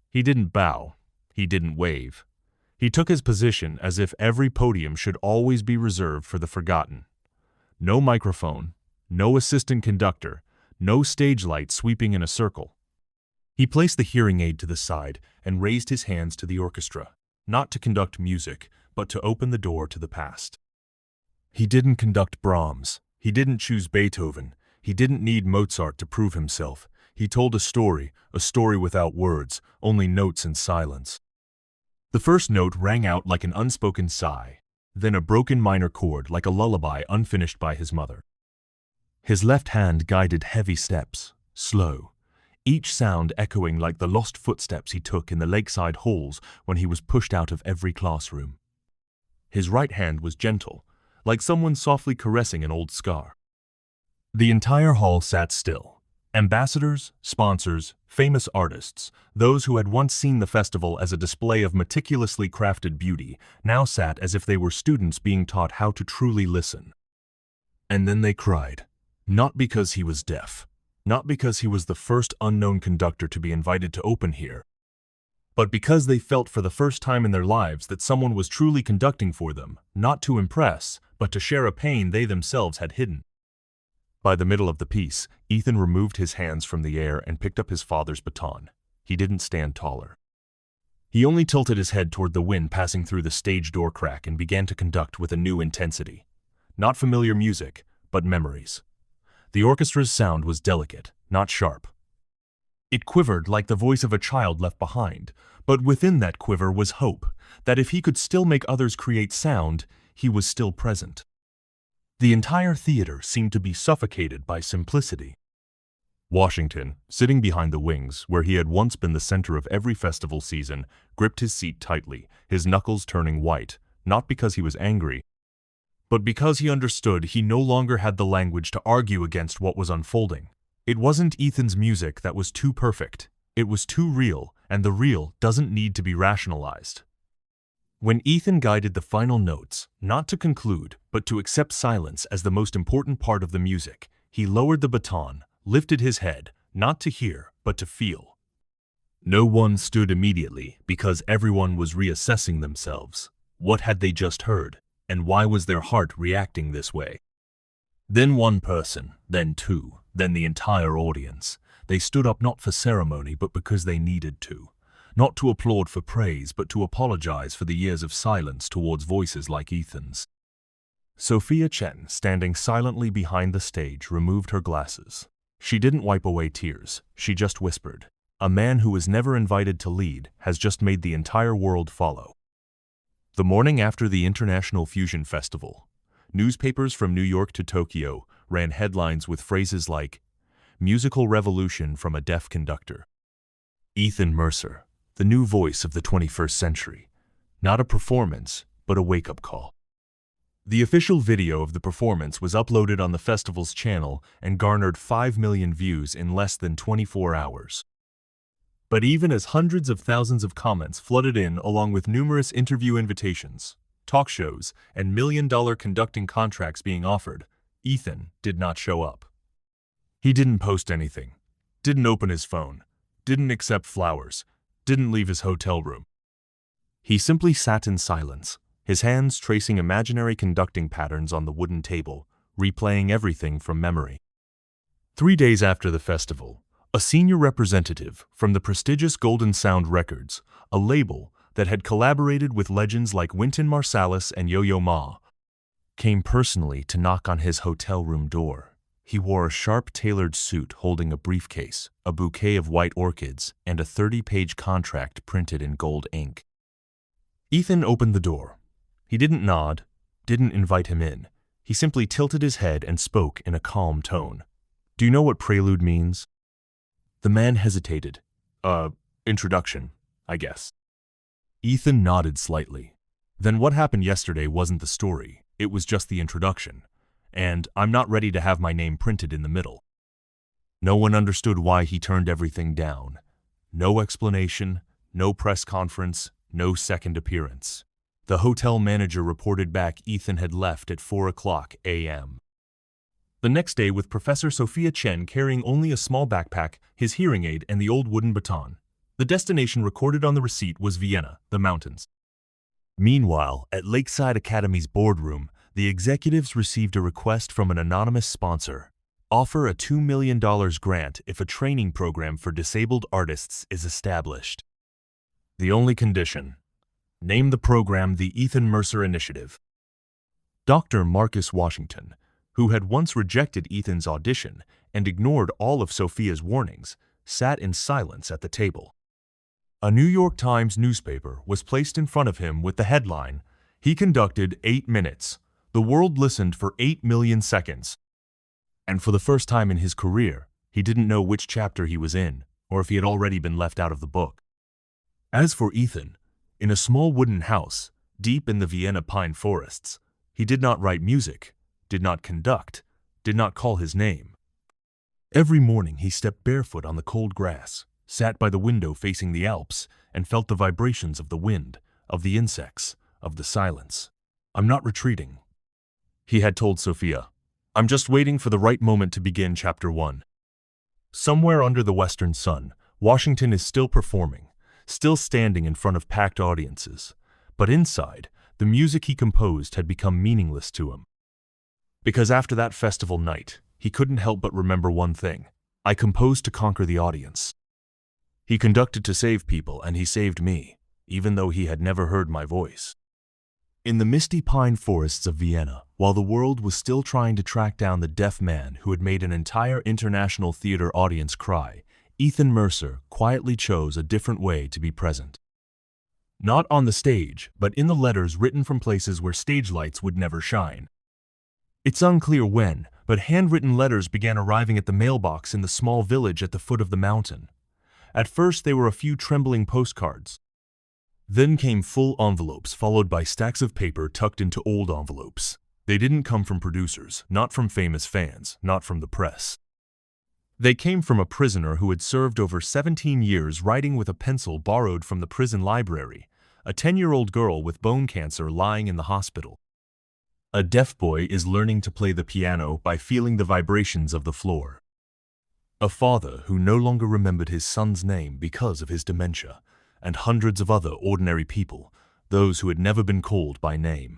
He didn't bow. He didn't wave. He took his position as if every podium should always be reserved for the forgotten. No microphone, no assistant conductor, no stage light sweeping in a circle. He placed the hearing aid to the side and raised his hands to the orchestra, not to conduct music, but to open the door to the past. He didn't conduct Brahms. He didn't choose Beethoven. He didn't need Mozart to prove himself. He told a story without words, only notes and silence. The first note rang out like an unspoken sigh, then a broken minor chord like a lullaby unfinished by his mother. His left hand guided heavy steps, slow, each sound echoing like the lost footsteps he took in the lakeside halls when he was pushed out of every classroom. His right hand was gentle, like someone softly caressing an old scar. The entire hall sat still. Ambassadors, sponsors, famous artists, those who had once seen the festival as a display of meticulously crafted beauty, now sat as if they were students being taught how to truly listen. And then they cried, not because he was deaf, not because he was the first unknown conductor to be invited to open here, but because they felt for the first time in their lives that someone was truly conducting for them, not to impress, but to share a pain they themselves had hidden. By the middle of the piece, Ethan removed his hands from the air and picked up his father's baton. He didn't stand taller. He only tilted his head toward the wind passing through the stage door crack and began to conduct with a new intensity. Not familiar music, but memories. The orchestra's sound was delicate, not sharp. It quivered like the voice of a child left behind, but within that quiver was hope, that if he could still make others create sound, he was still present. The entire theater seemed to be suffocated by simplicity. Washington, sitting behind the wings, where he had once been the center of every festival season, gripped his seat tightly, his knuckles turning white, not because he was angry, but because he understood he no longer had the language to argue against what was unfolding. It wasn't Ethan's music that was too perfect. It was too real, and the real doesn't need to be rationalized. When Ethan guided the final notes, not to conclude, but to accept silence as the most important part of the music, he lowered the baton, lifted his head, not to hear, but to feel. No one stood immediately because everyone was reassessing themselves. What had they just heard, and why was their heart reacting this way? Then one person, then two, then the entire audience. They stood up not for ceremony, but because they needed to. Not to applaud for praise, but to apologize for the years of silence towards voices like Ethan's. Sophia Chen, standing silently behind the stage, removed her glasses. She didn't wipe away tears, she just whispered, "A man who was never invited to lead has just made the entire world follow." The morning after the International Fusion Festival, newspapers from New York to Tokyo ran headlines with phrases like, "Musical revolution from a deaf conductor." Ethan Mercer, the new voice of the 21st century. Not a performance, but a wake-up call. The official video of the performance was uploaded on the festival's channel and garnered 5 million views in less than 24 hours. But even as hundreds of thousands of comments flooded in along with numerous interview invitations, talk shows, and million-dollar conducting contracts being offered, Ethan did not show up. He didn't post anything, didn't open his phone, didn't accept flowers, didn't leave his hotel room. He simply sat in silence, his hands tracing imaginary conducting patterns on the wooden table, replaying everything from memory. 3 days after the festival, a senior representative from the prestigious Golden Sound Records, a label that had collaborated with legends like Wynton Marsalis and Yo-Yo Ma, came personally to knock on his hotel room door. He wore a sharp tailored suit holding a briefcase, a bouquet of white orchids, and a 30-page contract printed in gold ink. Ethan opened the door. He didn't nod, didn't invite him in. He simply tilted his head and spoke in a calm tone. "Do you know what prelude means?" The man hesitated. Introduction, I guess." Ethan nodded slightly. "Then what happened yesterday wasn't the story, it was just the introduction. And I'm not ready to have my name printed in the middle." No one understood why he turned everything down. No explanation, no press conference, no second appearance. The hotel manager reported back Ethan had left at 4:00 a.m. The next day, with Professor Sophia Chen carrying only a small backpack, his hearing aid, and the old wooden baton. The destination recorded on the receipt was Vienna, the mountains. Meanwhile, at Lakeside Academy's boardroom, the executives received a request from an anonymous sponsor. Offer a $2 million grant if a training program for disabled artists is established. The only condition: name the program the Ethan Mercer Initiative. Dr. Marcus Washington, who had once rejected Ethan's audition and ignored all of Sophia's warnings, sat in silence at the table. A New York Times newspaper was placed in front of him with the headline, "He conducted 8 minutes. The world listened for 8 million seconds." And for the first time in his career, he didn't know which chapter he was in, or if he had already been left out of the book. As for Ethan, in a small wooden house, deep in the Vienna pine forests, he did not write music, did not conduct, did not call his name. Every morning he stepped barefoot on the cold grass, sat by the window facing the Alps, and felt the vibrations of the wind, of the insects, of the silence. "I'm not retreating," he had told Sophia. "I'm just waiting for the right moment to begin chapter 1. Somewhere under the western sun, Washington is still performing, still standing in front of packed audiences. But inside, the music he composed had become meaningless to him. Because after that festival night, he couldn't help but remember one thing: I composed to conquer the audience. He conducted to save people, and he saved me, even though he had never heard my voice. In the misty pine forests of Vienna, while the world was still trying to track down the deaf man who had made an entire international theater audience cry, Ethan Mercer quietly chose a different way to be present. Not on the stage, but in the letters written from places where stage lights would never shine. It's unclear when, but handwritten letters began arriving at the mailbox in the small village at the foot of the mountain. At first they were a few trembling postcards. Then came full envelopes, followed by stacks of paper tucked into old envelopes. They didn't come from producers, not from famous fans, not from the press. They came from a prisoner who had served over 17 years writing with a pencil borrowed from the prison library, a 10-year-old girl with bone cancer lying in the hospital. A deaf boy is learning to play the piano by feeling the vibrations of the floor. A father who no longer remembered his son's name because of his dementia, and hundreds of other ordinary people, those who had never been called by name.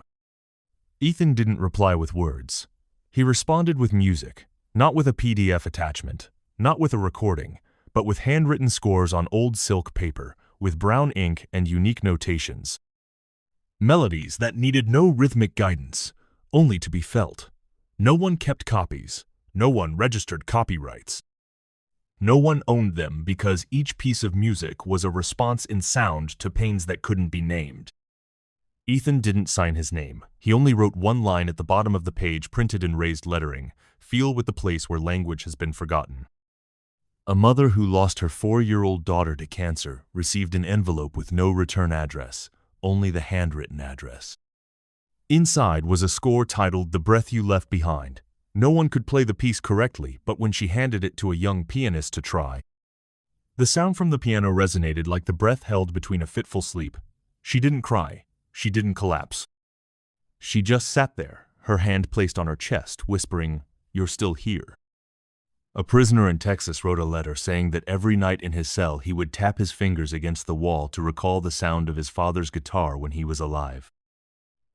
Ethan didn't reply with words. He responded with music, not with a PDF attachment, not with a recording, but with handwritten scores on old silk paper, with brown ink and unique notations. Melodies that needed no rhythmic guidance, only to be felt. No one kept copies. No one registered copyrights. No one owned them because each piece of music was a response in sound to pains that couldn't be named. Ethan didn't sign his name. He only wrote one line at the bottom of the page printed in raised lettering, "Feel with the place where language has been forgotten." A mother who lost her 4-year-old daughter to cancer received an envelope with no return address, only the handwritten address. Inside was a score titled "The Breath You Left Behind." No one could play the piece correctly, but when she handed it to a young pianist to try, the sound from the piano resonated like the breath held between a fitful sleep. She didn't cry. She didn't collapse. She just sat there, her hand placed on her chest, whispering, "You're still here." A prisoner in Texas wrote a letter saying that every night in his cell he would tap his fingers against the wall to recall the sound of his father's guitar when he was alive.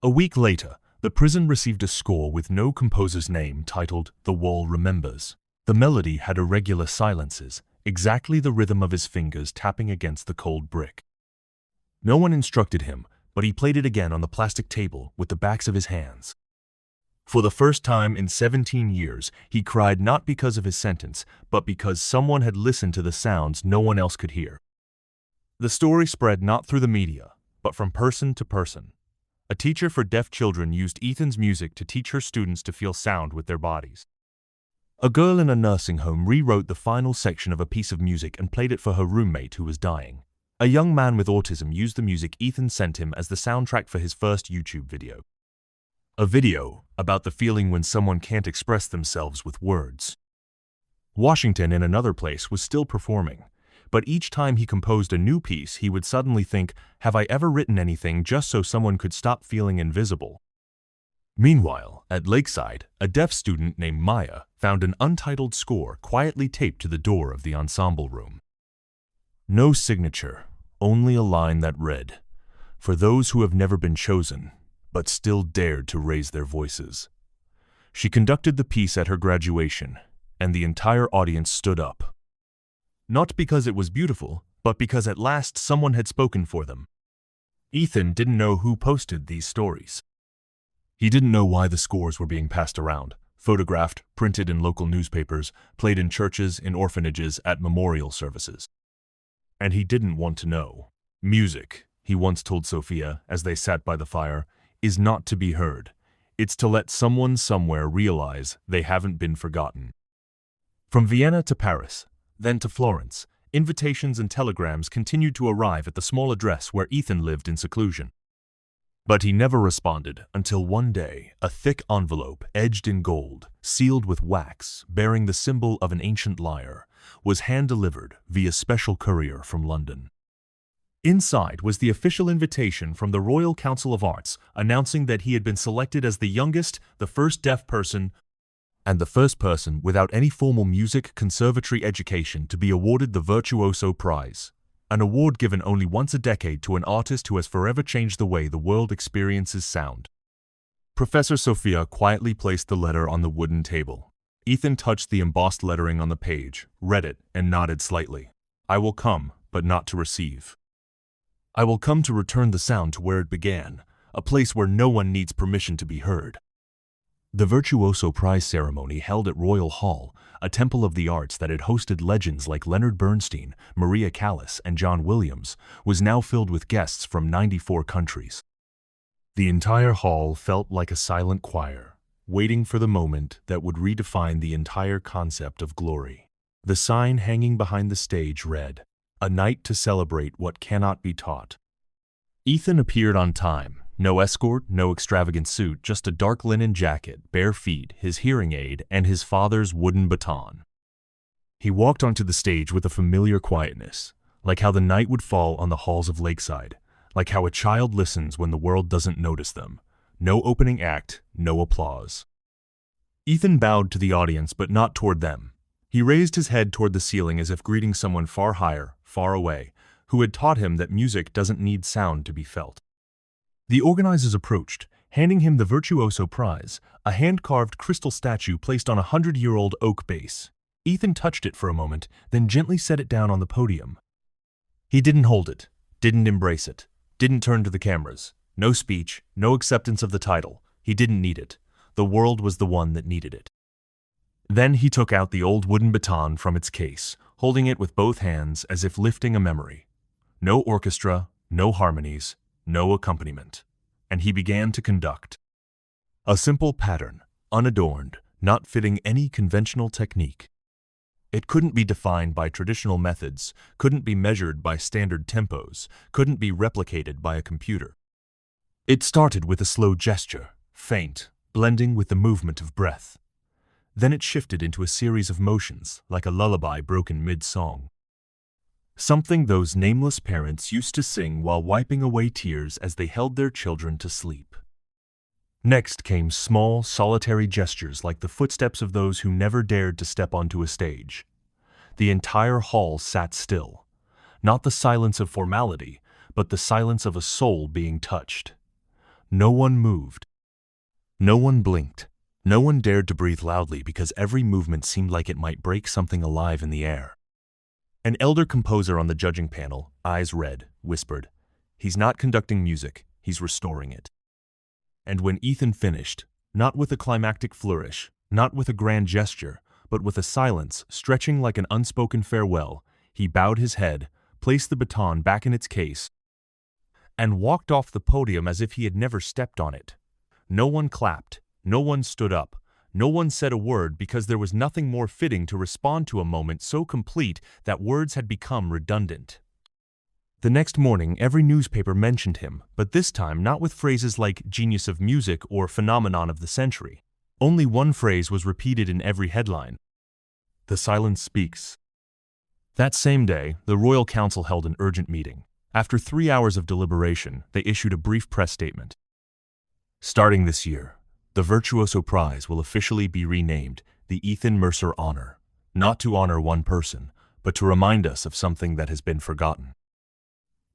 A week later, the prison received a score with no composer's name titled "The Wall Remembers." The melody had irregular silences, exactly the rhythm of his fingers tapping against the cold brick. No one instructed him, but he played it again on the plastic table with the backs of his hands. For the first time in 17 years, he cried not because of his sentence, but because someone had listened to the sounds no one else could hear. The story spread not through the media, but from person to person. A teacher for deaf children used Ethan's music to teach her students to feel sound with their bodies. A girl in a nursing home rewrote the final section of a piece of music and played it for her roommate who was dying. A young man with autism used the music Ethan sent him as the soundtrack for his first YouTube video. A video about the feeling when someone can't express themselves with words. Washington, in another place, was still performing, but each time he composed a new piece, he would suddenly think, "Have I ever written anything just so someone could stop feeling invisible?" Meanwhile, at Lakeside, a deaf student named Maya found an untitled score quietly taped to the door of the ensemble room. No signature, only a line that read, "For those who have never been chosen, but still dared to raise their voices." She conducted the piece at her graduation, and the entire audience stood up. Not because it was beautiful, but because at last someone had spoken for them. Ethan didn't know who posted these stories. He didn't know why the scores were being passed around, photographed, printed in local newspapers, played in churches, in orphanages, at memorial services. And he didn't want to know. Music, he once told Sophia as they sat by the fire, is not to be heard. It's to let someone somewhere realize they haven't been forgotten. From Vienna to Paris, then to Florence, invitations and telegrams continued to arrive at the small address where Ethan lived in seclusion. But he never responded until one day a thick envelope edged in gold, sealed with wax, bearing the symbol of an ancient lyre, was hand-delivered via special courier from London. Inside was the official invitation from the Royal Council of Arts announcing that he had been selected as the youngest, the first deaf person, and the first person without any formal music conservatory education to be awarded the Virtuoso Prize, an award given only once a decade to an artist who has forever changed the way the world experiences sound. Professor Sophia quietly placed the letter on the wooden table. Ethan touched the embossed lettering on the page, read it, and nodded slightly. I will come, but not to receive. I will come to return the sound to where it began, a place where no one needs permission to be heard. The Virtuoso Prize ceremony held at Royal Hall, a temple of the arts that had hosted legends like Leonard Bernstein, Maria Callas, and John Williams, was now filled with guests from 94 countries. The entire hall felt like a silent choir, waiting for the moment that would redefine the entire concept of glory. The sign hanging behind the stage read, "A night to celebrate what cannot be taught." Ethan appeared on time. No escort, no extravagant suit, just a dark linen jacket, bare feet, his hearing aid, and his father's wooden baton. He walked onto the stage with a familiar quietness, like how the night would fall on the halls of Lakeside, like how a child listens when the world doesn't notice them. No opening act, no applause. Ethan bowed to the audience, but not toward them. He raised his head toward the ceiling as if greeting someone far higher, far away, who had taught him that music doesn't need sound to be felt. The organizers approached, handing him the Virtuoso Prize, a hand-carved crystal statue placed on a 100-year-old oak base. Ethan touched it for a moment, then gently set it down on the podium. He didn't hold it, didn't embrace it, didn't turn to the cameras. No speech, no acceptance of the title. He didn't need it. The world was the one that needed it. Then he took out the old wooden baton from its case, holding it with both hands as if lifting a memory. No orchestra, no harmonies, no accompaniment, and he began to conduct. A simple pattern, unadorned, not fitting any conventional technique. It couldn't be defined by traditional methods, couldn't be measured by standard tempos, couldn't be replicated by a computer. It started with a slow gesture, faint, blending with the movement of breath. Then it shifted into a series of motions, like a lullaby broken mid-song. Something those nameless parents used to sing while wiping away tears as they held their children to sleep. Next came small, solitary gestures like the footsteps of those who never dared to step onto a stage. The entire hall sat still, not the silence of formality, but the silence of a soul being touched. No one moved. No one blinked. No one dared to breathe loudly because every movement seemed like it might break something alive in the air. An elder composer on the judging panel, eyes red, whispered, "He's not conducting music, he's restoring it." And when Ethan finished, not with a climactic flourish, not with a grand gesture, but with a silence stretching like an unspoken farewell, he bowed his head, placed the baton back in its case, and walked off the podium as if he had never stepped on it. No one clapped, no one stood up. No one said a word because there was nothing more fitting to respond to a moment so complete that words had become redundant. The next morning, every newspaper mentioned him, but this time not with phrases like genius of music or phenomenon of the century. Only one phrase was repeated in every headline. The silence speaks. That same day, the Royal Council held an urgent meeting. After 3 hours of deliberation, they issued a brief press statement. Starting this year, the Virtuoso Prize will officially be renamed the Ethan Mercer Honor, not to honor one person, but to remind us of something that has been forgotten.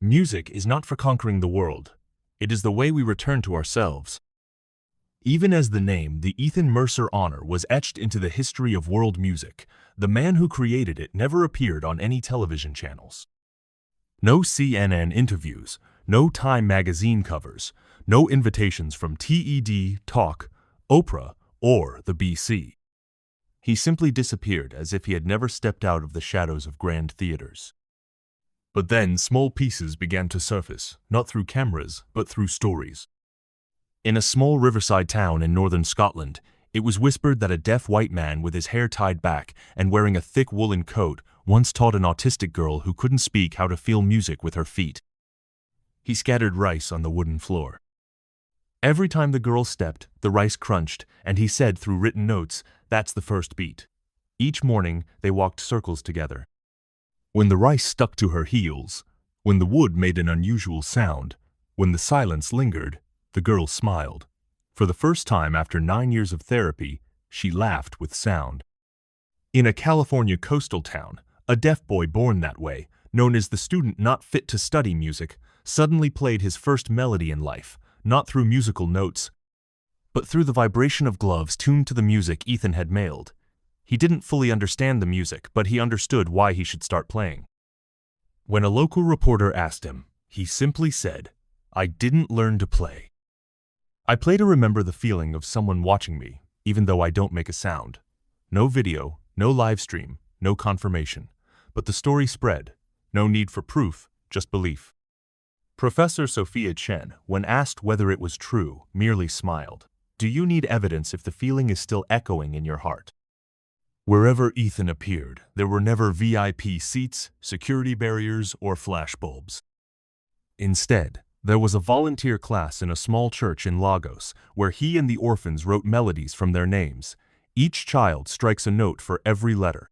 Music is not for conquering the world. It is the way we return to ourselves. Even as the name, the Ethan Mercer Honor was etched into the history of world music. The man who created it never appeared on any television channels. No CNN interviews, no Time magazine covers, no invitations from TED, Talk, Oprah, or the BC. He simply disappeared as if he had never stepped out of the shadows of grand theaters. But then small pieces began to surface, not through cameras, but through stories. In a small riverside town in northern Scotland, it was whispered that a deaf white man with his hair tied back and wearing a thick woolen coat once taught an autistic girl who couldn't speak how to feel music with her feet. He scattered rice on the wooden floor. Every time the girl stepped, the rice crunched, and he said through written notes, "That's the first beat." Each morning, they walked circles together. When the rice stuck to her heels, when the wood made an unusual sound, when the silence lingered, the girl smiled. For the first time after 9 years of therapy, she laughed with sound. In a California coastal town, a deaf boy born that way, known as the student not fit to study music, suddenly played his first melody in life, not through musical notes, but through the vibration of gloves tuned to the music Ethan had mailed. He didn't fully understand the music, but he understood why he should start playing. When a local reporter asked him, he simply said, "I didn't learn to play. I play to remember the feeling of someone watching me, even though I don't make a sound. No video, no live stream, no confirmation. But the story spread. No need for proof, just belief." Professor Sophia Chen, when asked whether it was true, merely smiled. Do you need evidence if the feeling is still echoing in your heart? Wherever Ethan appeared, there were never VIP seats, security barriers, or flashbulbs. Instead, there was a volunteer class in a small church in Lagos, where he and the orphans wrote melodies from their names. Each child strikes a note for every letter.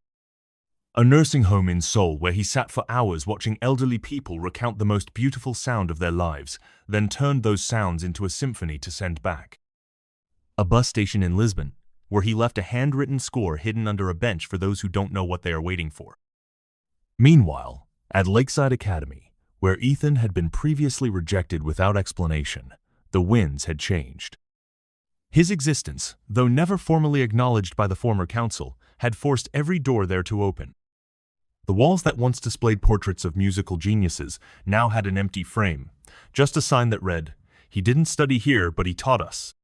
A nursing home in Seoul where he sat for hours watching elderly people recount the most beautiful sound of their lives, then turned those sounds into a symphony to send back. A bus station in Lisbon, where he left a handwritten score hidden under a bench for those who don't know what they are waiting for. Meanwhile, at Lakeside Academy, where Ethan had been previously rejected without explanation, the winds had changed. His existence, though never formally acknowledged by the former council, had forced every door there to open. The walls that once displayed portraits of musical geniuses now had an empty frame, just a sign that read, "He didn't study here, but he taught us."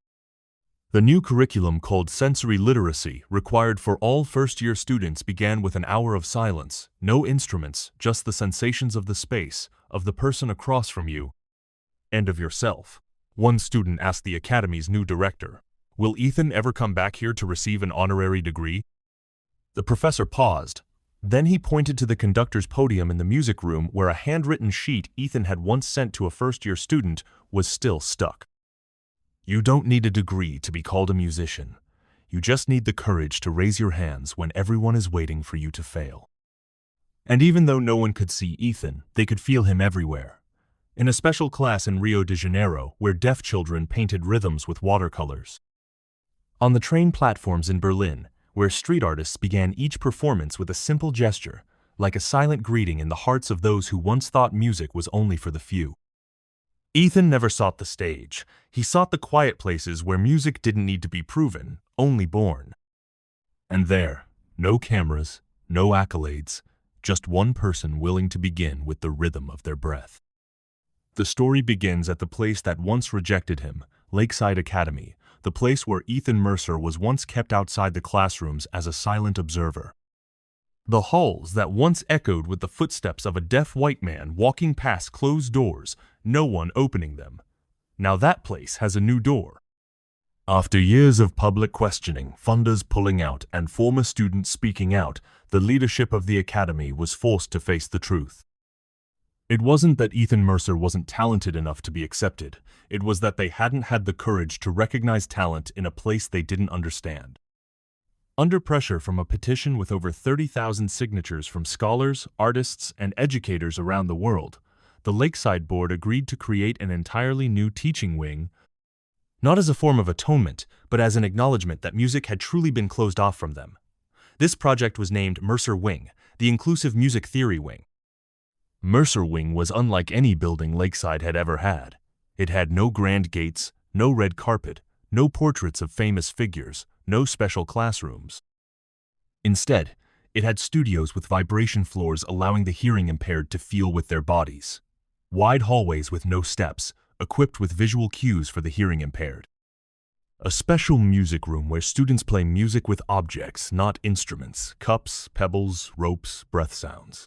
The new curriculum called sensory literacy, required for all first-year students, began with an hour of silence, no instruments, just the sensations of the space, of the person across from you, and of yourself. One student asked the academy's new director, "Will Ethan ever come back here to receive an honorary degree?" The professor paused. Then he pointed to the conductor's podium in the music room where a handwritten sheet Ethan had once sent to a first-year student was still stuck. "You don't need a degree to be called a musician. You just need the courage to raise your hands when everyone is waiting for you to fail." And even though no one could see Ethan, they could feel him everywhere. In a special class in Rio de Janeiro, where deaf children painted rhythms with watercolors. On the train platforms in Berlin, where street artists began each performance with a simple gesture, like a silent greeting in the hearts of those who once thought music was only for the few. Ethan never sought the stage. He sought the quiet places where music didn't need to be proven, only born. And there, no cameras, no accolades, just one person willing to begin with the rhythm of their breath. The story begins at the place that once rejected him, Lakeside Academy, the place where Ethan Mercer was once kept outside the classrooms as a silent observer. The halls that once echoed with the footsteps of a deaf white man walking past closed doors, no one opening them. Now that place has a new door. After years of public questioning, funders pulling out, and former students speaking out, the leadership of the academy was forced to face the truth. It wasn't that Ethan Mercer wasn't talented enough to be accepted. It was that they hadn't had the courage to recognize talent in a place they didn't understand. Under pressure from a petition with over 30,000 signatures from scholars, artists, and educators around the world, the Lakeside Board agreed to create an entirely new teaching wing, not as a form of atonement, but as an acknowledgement that music had truly been closed off from them. This project was named Mercer Wing, the Inclusive Music Theory Wing. Mercer Wing was unlike any building Lakeside had ever had. It had no grand gates, no red carpet, no portraits of famous figures, no special classrooms. Instead, it had studios with vibration floors allowing the hearing impaired to feel with their bodies. Wide hallways with no steps, equipped with visual cues for the hearing impaired. A special music room where students play music with objects, not instruments, cups, pebbles, ropes, breath sounds.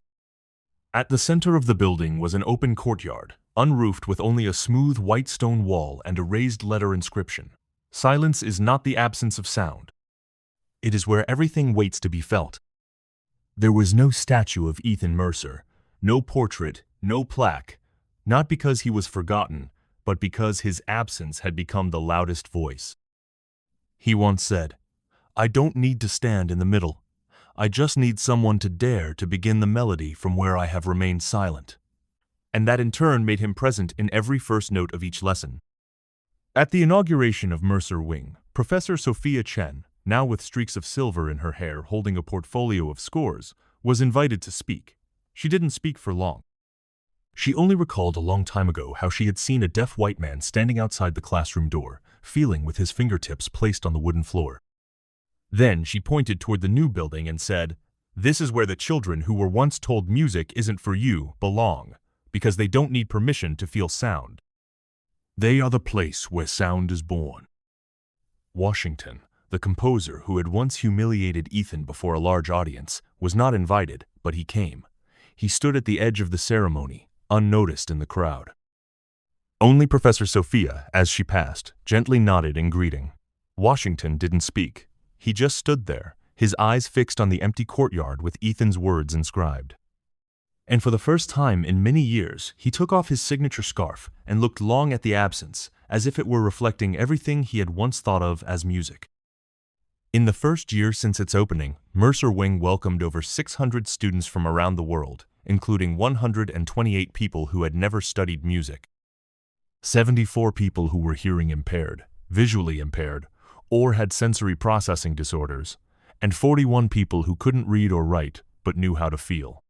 At the center of the building was an open courtyard, unroofed with only a smooth white stone wall and a raised letter inscription. Silence is not the absence of sound. It is where everything waits to be felt. There was no statue of Ethan Mercer, no portrait, no plaque, not because he was forgotten, but because his absence had become the loudest voice. He once said, "I don't need to stand in the middle. I just need someone to dare to begin the melody from where I have remained silent." And that in turn made him present in every first note of each lesson. At the inauguration of Mercer Wing, Professor Sophia Chen, now with streaks of silver in her hair holding a portfolio of scores, was invited to speak. She didn't speak for long. She only recalled a long time ago how she had seen a deaf white man standing outside the classroom door, feeling with his fingertips placed on the wooden floor. Then she pointed toward the new building and said, "This is where the children who were once told music isn't for you belong, because they don't need permission to feel sound. They are the place where sound is born." Washington, the composer who had once humiliated Ethan before a large audience, was not invited, but he came. He stood at the edge of the ceremony, unnoticed in the crowd. Only Professor Sophia, as she passed, gently nodded in greeting. Washington didn't speak. He just stood there, his eyes fixed on the empty courtyard with Ethan's words inscribed. And for the first time in many years, he took off his signature scarf and looked long at the absence, as if it were reflecting everything he had once thought of as music. In the first year since its opening, Mercer Wing welcomed over 600 students from around the world, including 128 people who had never studied music. 74 people who were hearing impaired, visually impaired, or had sensory processing disorders, and 41 people who couldn't read or write but knew how to feel.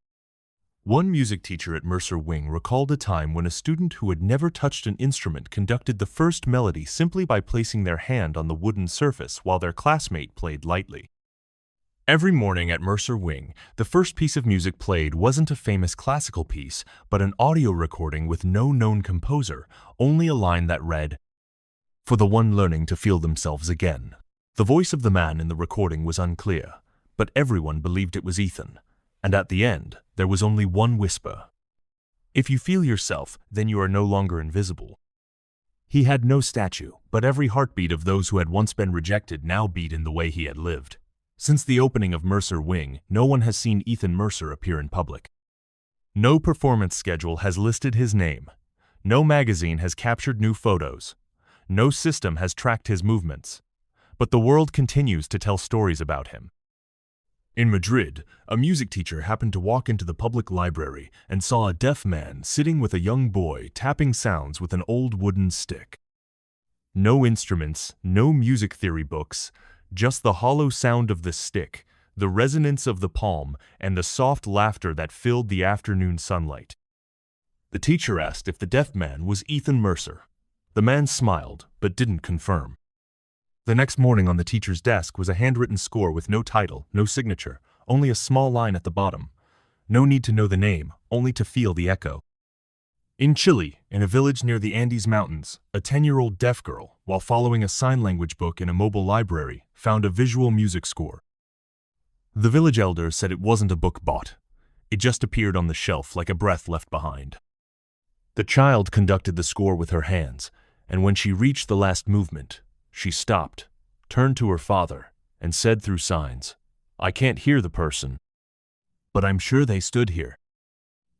One music teacher at Mercer Wing recalled a time when a student who had never touched an instrument conducted the first melody simply by placing their hand on the wooden surface while their classmate played lightly. Every morning at Mercer Wing, the first piece of music played wasn't a famous classical piece, but an audio recording with no known composer, only a line that read, "For the one learning to feel themselves again." The voice of the man in the recording was unclear, but everyone believed it was Ethan, and at the end, there was only one whisper. "If you feel yourself, then you are no longer invisible." He had no statue, but every heartbeat of those who had once been rejected now beat in the way he had lived. Since the opening of Mercer Wing, no one has seen Ethan Mercer appear in public. No performance schedule has listed his name. No magazine has captured new photos. No system has tracked his movements. But the world continues to tell stories about him. In Madrid, a music teacher happened to walk into the public library and saw a deaf man sitting with a young boy tapping sounds with an old wooden stick. No instruments, no music theory books, just the hollow sound of the stick, the resonance of the palm, and the soft laughter that filled the afternoon sunlight. The teacher asked if the deaf man was Ethan Mercer. The man smiled, but didn't confirm. The next morning on the teacher's desk was a handwritten score with no title, no signature, only a small line at the bottom. No need to know the name, only to feel the echo. In Chile, in a village near the Andes Mountains, a 10-year-old deaf girl, while following a sign language book in a mobile library, found a visual music score. The village elder said it wasn't a book bought. It just appeared on the shelf like a breath left behind. The child conducted the score with her hands, and when she reached the last movement, she stopped, turned to her father, and said through signs, "I can't hear the person, but I'm sure they stood here."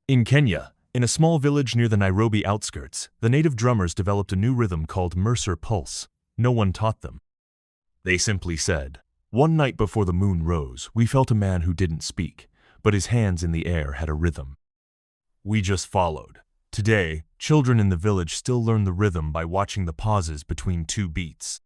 In Kenya, in a small village near the Nairobi outskirts, the native drummers developed a new rhythm called Mercer Pulse. No one taught them. They simply said, "One night before the moon rose, we felt a man who didn't speak, but his hands in the air had a rhythm. We just followed." Today, children in the village still learn the rhythm by watching the pauses between two beats.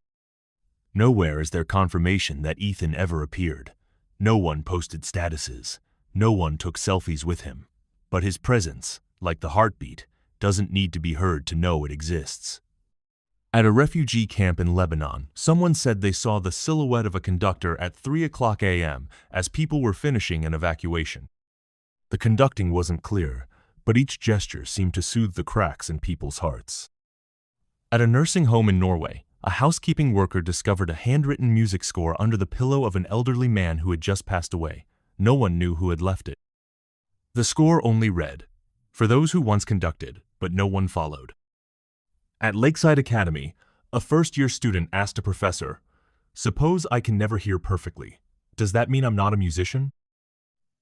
Nowhere is there confirmation that Ethan ever appeared. No one posted statuses. No one took selfies with him. But his presence, like the heartbeat, doesn't need to be heard to know it exists. At a refugee camp in Lebanon, someone said they saw the silhouette of a conductor at 3 a.m. as people were finishing an evacuation. The conducting wasn't clear, but each gesture seemed to soothe the cracks in people's hearts. At a nursing home in Norway, a housekeeping worker discovered a handwritten music score under the pillow of an elderly man who had just passed away. No one knew who had left it. The score only read, "For those who once conducted, but no one followed." At Lakeside Academy, a first-year student asked a professor, "Suppose I can never hear perfectly. Does that mean I'm not a musician?"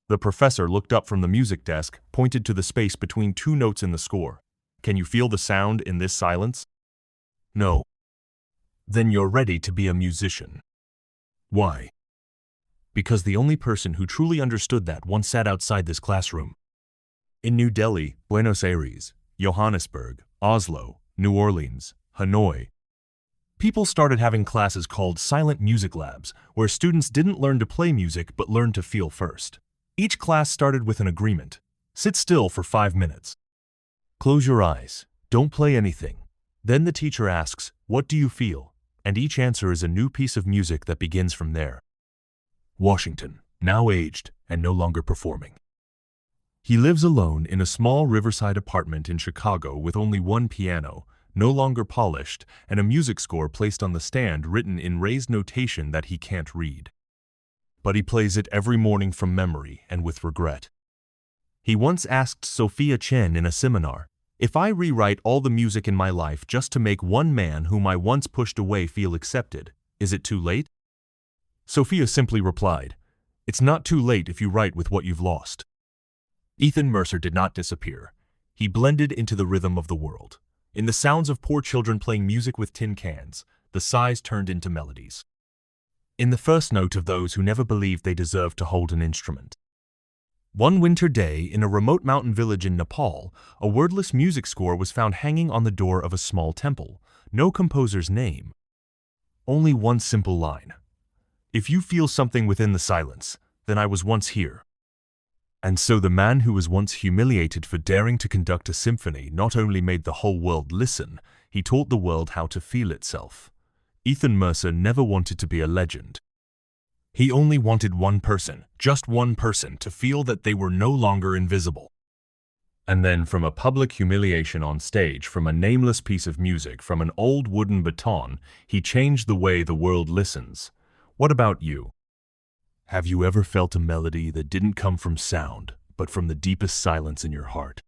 The professor looked up from the music desk, pointed to the space between two notes in the score. "Can you feel the sound in this silence?" "No." "Then you're ready to be a musician." "Why?" "Because the only person who truly understood that once sat outside this classroom." In New Delhi, Buenos Aires, Johannesburg, Oslo, New Orleans, Hanoi, people started having classes called silent music labs, where students didn't learn to play music but learned to feel first. Each class started with an agreement. Sit still for 5 minutes. Close your eyes. Don't play anything. Then the teacher asks, "What do you feel?" And each answer is a new piece of music that begins from there. Washington, now aged and no longer performing. He lives alone in a small riverside apartment in Chicago with only one piano, no longer polished, and a music score placed on the stand written in raised notation that he can't read. But he plays it every morning from memory and with regret. He once asked Sophia Chen in a seminar, "If I rewrite all the music in my life just to make one man whom I once pushed away feel accepted, is it too late?" Sophia simply replied, "It's not too late if you write with what you've lost." Ethan Mercer did not disappear. He blended into the rhythm of the world. In the sounds of poor children playing music with tin cans, the sighs turned into melodies. In the first note of those who never believed they deserved to hold an instrument. One winter day, in a remote mountain village in Nepal, a wordless music score was found hanging on the door of a small temple. No composer's name. Only one simple line. "If you feel something within the silence, then I was once here." And so the man who was once humiliated for daring to conduct a symphony not only made the whole world listen, he taught the world how to feel itself. Ethan Mercer never wanted to be a legend. He only wanted one person, just one person, to feel that they were no longer invisible. And then from a public humiliation on stage, from a nameless piece of music, from an old wooden baton, he changed the way the world listens. What about you? Have you ever felt a melody that didn't come from sound, but from the deepest silence in your heart?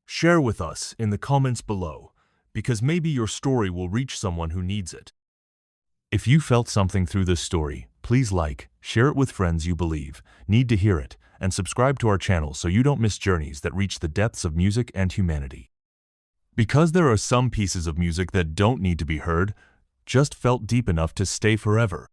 Share with us in the comments below, because maybe your story will reach someone who needs it. If you felt something through this story, please like, share it with friends you believe need to hear it, and subscribe to our channel so you don't miss journeys that reach the depths of music and humanity. Because there are some pieces of music that don't need to be heard, just felt deep enough to stay forever.